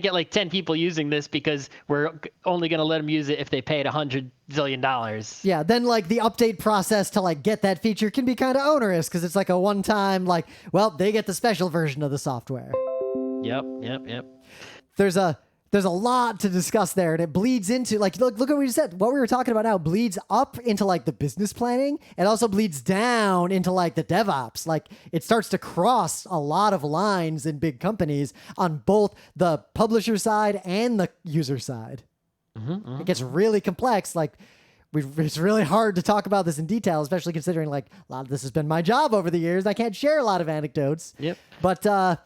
get like 10 people using this because we're only gonna let them use it if they paid $100 zillion. Yeah, then like the update process to like get that feature can be kind of onerous because it's like a one-time, like, well, they get the special version of the software. Yep. There's a lot to discuss there, and it bleeds into, like, look what we just said. What we were talking about now bleeds up into, like, the business planning. It also bleeds down into, like, the DevOps. Like, it starts to cross a lot of lines in big companies on both the publisher side and the user side. It gets really complex. Like, it's really hard to talk about this in detail, especially considering, like, a lot of this has been my job over the years. I can't share a lot of anecdotes. Yep. But,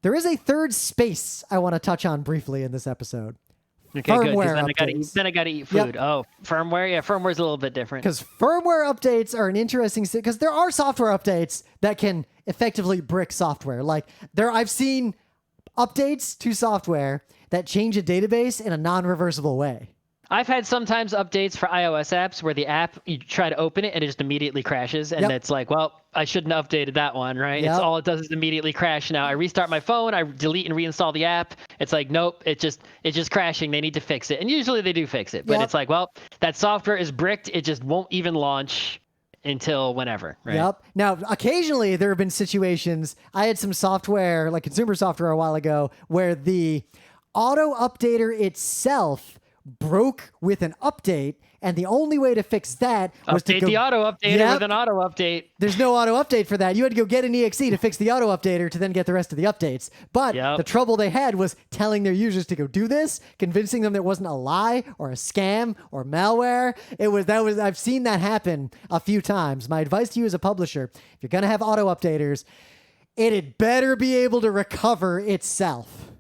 there is a third space I want to touch on briefly in this episode. Okay, firmware good. Then I got to eat food. Yep. Oh, firmware? Yeah, firmware's a little bit different. Because firmware updates are an interesting... Because there are software updates that can effectively brick software. Like, I've seen updates to software that change a database in a non-reversible way. I've had sometimes updates for iOS apps where the app, you try to open it and it just immediately crashes. And it's like, well, I shouldn't have updated that one, right? It's all it does is immediately crash. Now I restart my phone, I delete and reinstall the app. It's like, nope, it's just crashing. They need to fix it. And usually they do fix it. But it's like, well, that software is bricked. It just won't even launch until whenever, right? Yep. Now, occasionally there have been situations, I had some software, like consumer software a while ago, where the auto updater itself broke with an update, and the only way to fix that was to go... the auto updater with an auto update. There's no auto update for that. You had to go get an EXE to fix the auto updater to then get the rest of the updates. But the trouble they had was telling their users to go do this, convincing them that it wasn't a lie or a scam or malware. I've seen that happen a few times. My advice to you as a publisher, if you're going to have auto updaters, it had better be able to recover itself.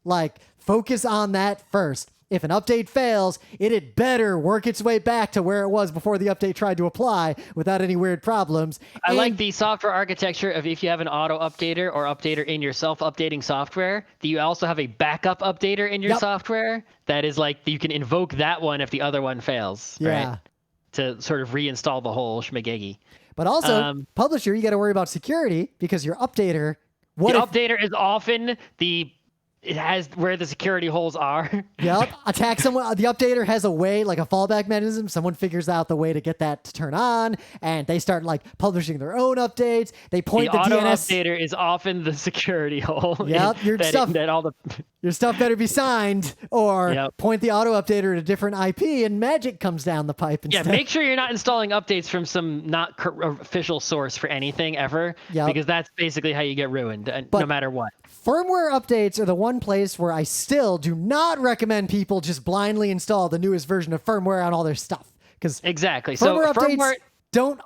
Like, focus on that first. If an update fails, it had better work its way back to where it was before the update tried to apply without any weird problems. I like the software architecture of if you have an auto updater or updater in your self-updating software, that you also have a backup updater in your software that is like, you can invoke that one if the other one fails, right? To sort of reinstall the whole schmagegi. But also, publisher, you got to worry about security because your updater. Updater is often it has where the security holes are. Yep. Attack someone. The updater has a way, like a fallback mechanism. Someone figures out the way to get that to turn on, and they start like publishing their own updates. They point the auto DNS. Updater is often the security hole. Yep. Your stuff better be signed, or point the auto updater at a different IP, and magic comes down the pipe. Instead. Yeah. Make sure you're not installing updates from some not official source for anything ever, because that's basically how you get ruined, no matter what. Firmware updates are the one place where I still do not recommend people just blindly install the newest version of firmware on all their stuff. Because exactly. Firmware updates don't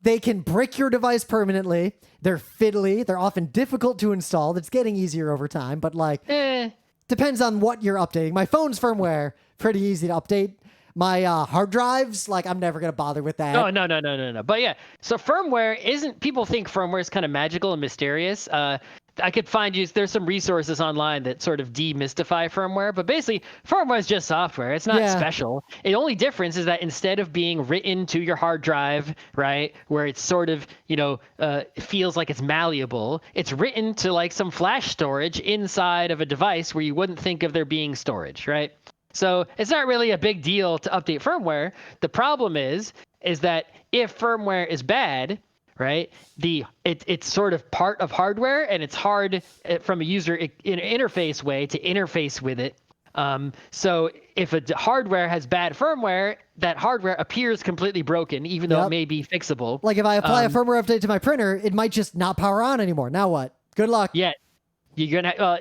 they can brick your device permanently. They're fiddly. They're often difficult to install. It's getting easier over time, but depends on what you're updating. My phone's firmware, pretty easy to update. My hard drives, I'm never going to bother with that. No. But yeah, so people think firmware is kind of magical and mysterious. I could find there's some resources online that sort of demystify firmware, but basically firmware is just software. It's not special. The only difference is that instead of being written to your hard drive, right, where it's sort of, feels like it's malleable, it's written to some flash storage inside of a device where you wouldn't think of there being storage, right? So it's not really a big deal to update firmware. The problem is that if firmware is bad, right, it's sort of part of hardware, and it's hard from a user interface way to interface with it. So if a hardware has bad firmware, that hardware appears completely broken, even though it may be fixable. Like if I apply a firmware update to my printer, it might just not power on anymore. Now what? Good luck. Yeah. You're gonna,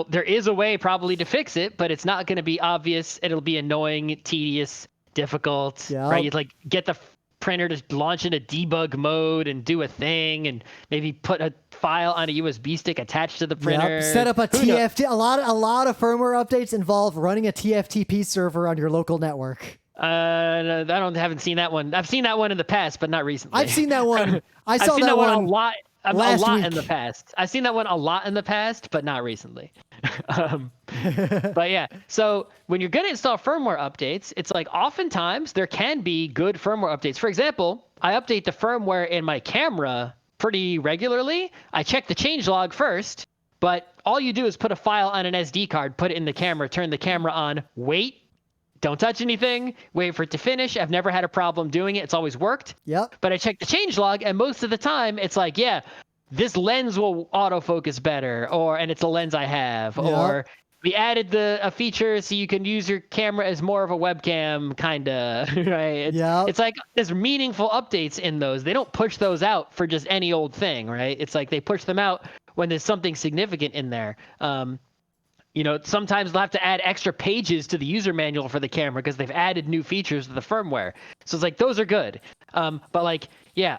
there is a way probably to fix it, but it's not going to be obvious. It'll be annoying, tedious, difficult, right? You'd get the printer to launch in a debug mode and do a thing, and maybe put a file on a USB stick attached to the printer. Set up a TFT. A lot of firmware updates involve running a TFTP server on your local network. I haven't seen that one. I've seen that one in the past, but not recently. I've seen that one. I've seen that one a lot. A lot in the past. I've seen that one a lot in the past, but not recently. But yeah, so when you're going to install firmware updates, it's oftentimes there can be good firmware updates. For example, I update the firmware in my camera pretty regularly. I check the changelog first, but all you do is put a file on an SD card, put it in the camera, turn the camera on, wait. Don't touch anything. Wait for it to finish. I've never had a problem doing it. It's always worked. Yep. But I check the changelog, and most of the time, it's this lens will autofocus better, and it's a lens I have, or we added a feature so you can use your camera as more of a webcam, kinda, right? It's there's meaningful updates in those. They don't push those out for just any old thing, right? It's they push them out when there's something significant in there. Sometimes they'll have to add extra pages to the user manual for the camera because they've added new features to the firmware. So it's those are good. But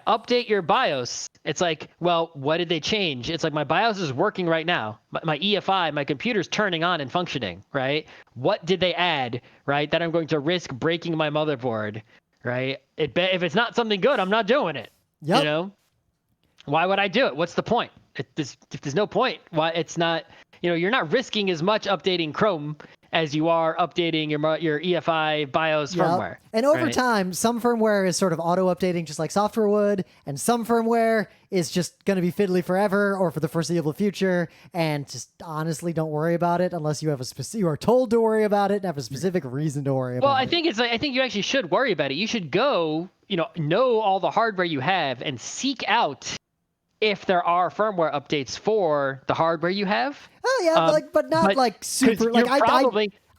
update your BIOS. It's well, what did they change? It's my BIOS is working right now. My EFI, my computer's turning on and functioning, right? What did they add, right, that I'm going to risk breaking my motherboard, right? If it's not something good, I'm not doing it. Yep. Why would I do it? What's the point? If there's no point, why it's not, you're not risking as much updating Chrome as you are updating your EFI BIOS firmware. And over time, some firmware is sort of auto-updating just like software would, and some firmware is just going to be fiddly forever or for the foreseeable future, and just honestly don't worry about it unless you have you are told to worry about it and have a specific reason to worry about it. Well, I think you actually should worry about it. You should go, know all the hardware you have and seek out if there are firmware updates for the hardware you have. Oh yeah, but not super.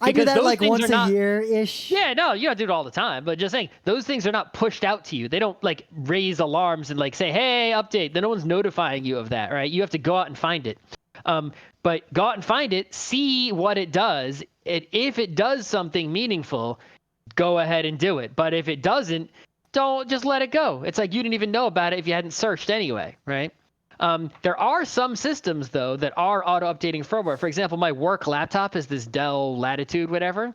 I do that once a year-ish. Yeah, no, you don't do it all the time. But just saying, those things are not pushed out to you. They don't raise alarms and say, "Hey, update." Then no one's notifying you of that, right? You have to go out and find it. But go out and find it, see what it does. If it does something meaningful, go ahead and do it. But if it doesn't, don't just let it go. It's you didn't even know about it if you hadn't searched anyway, right? There are some systems, though, that are auto-updating firmware. For example, my work laptop is this Dell Latitude whatever.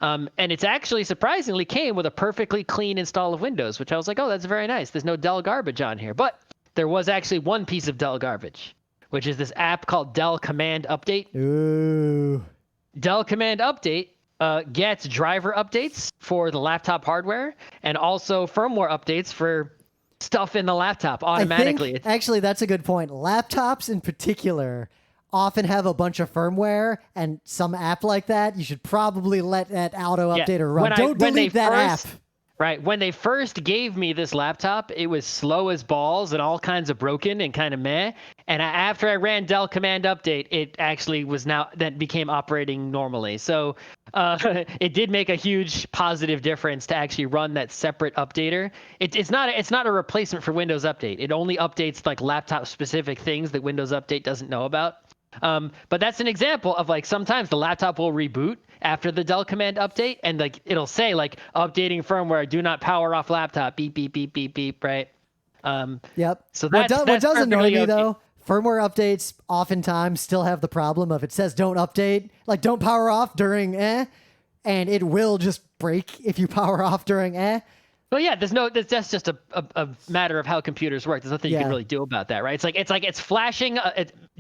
And it's actually surprisingly came with a perfectly clean install of Windows, which I was oh, that's very nice. There's no Dell garbage on here. But there was actually one piece of Dell garbage, which is this app called Dell Command Update. Ooh. Dell Command Update gets driver updates for the laptop hardware and also firmware updates for stuff in the laptop I automatically. think, actually, that's a good point. Laptops in particular often have a bunch of firmware and some app like that. You should probably let that auto updater run. Don't delete that app. Right. When they first gave me this laptop, it was slow as balls and all kinds of broken and kind of meh. And after I ran del command update, it actually that became operating normally. So it did make a huge positive difference to actually run that separate updater. It's not a replacement for Windows Update. It only updates like laptop specific things that Windows Update doesn't know about. But that's an example of like sometimes the laptop will reboot after the del command update, and like it'll say like updating firmware, do not power off laptop, beep beep beep beep beep, right? Yep. So what does annoy me okay. though, firmware updates oftentimes still have the problem of it says don't update, like don't power off during and it will just break if you power off during Well, yeah, that's just a matter of how computers work. There's nothing you can really do about that, right? It's flashing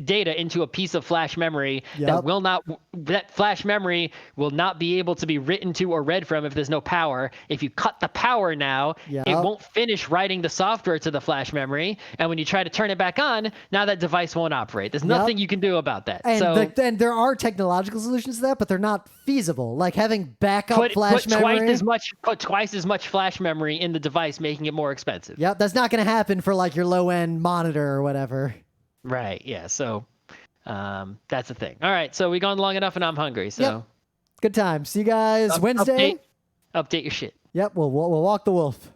data into a piece of flash memory that flash memory will not be able to be written to or read from if there's no power. If you cut the power now, it won't finish writing the software to the flash memory, and when you try to turn it back on, now that device won't operate. There's nothing you can do about that. And there are technological solutions to that, but they're not feasible. Like having backup flash memory. Put twice as much flash memory in the device, making it more expensive. Yep, that's not going to happen for like your low-end monitor or whatever. Right. Yeah. So that's the thing. All right. So we've gone long enough, and I'm hungry. So good time. See you guys Wednesday. Update your shit. Yep. We'll walk the wolf.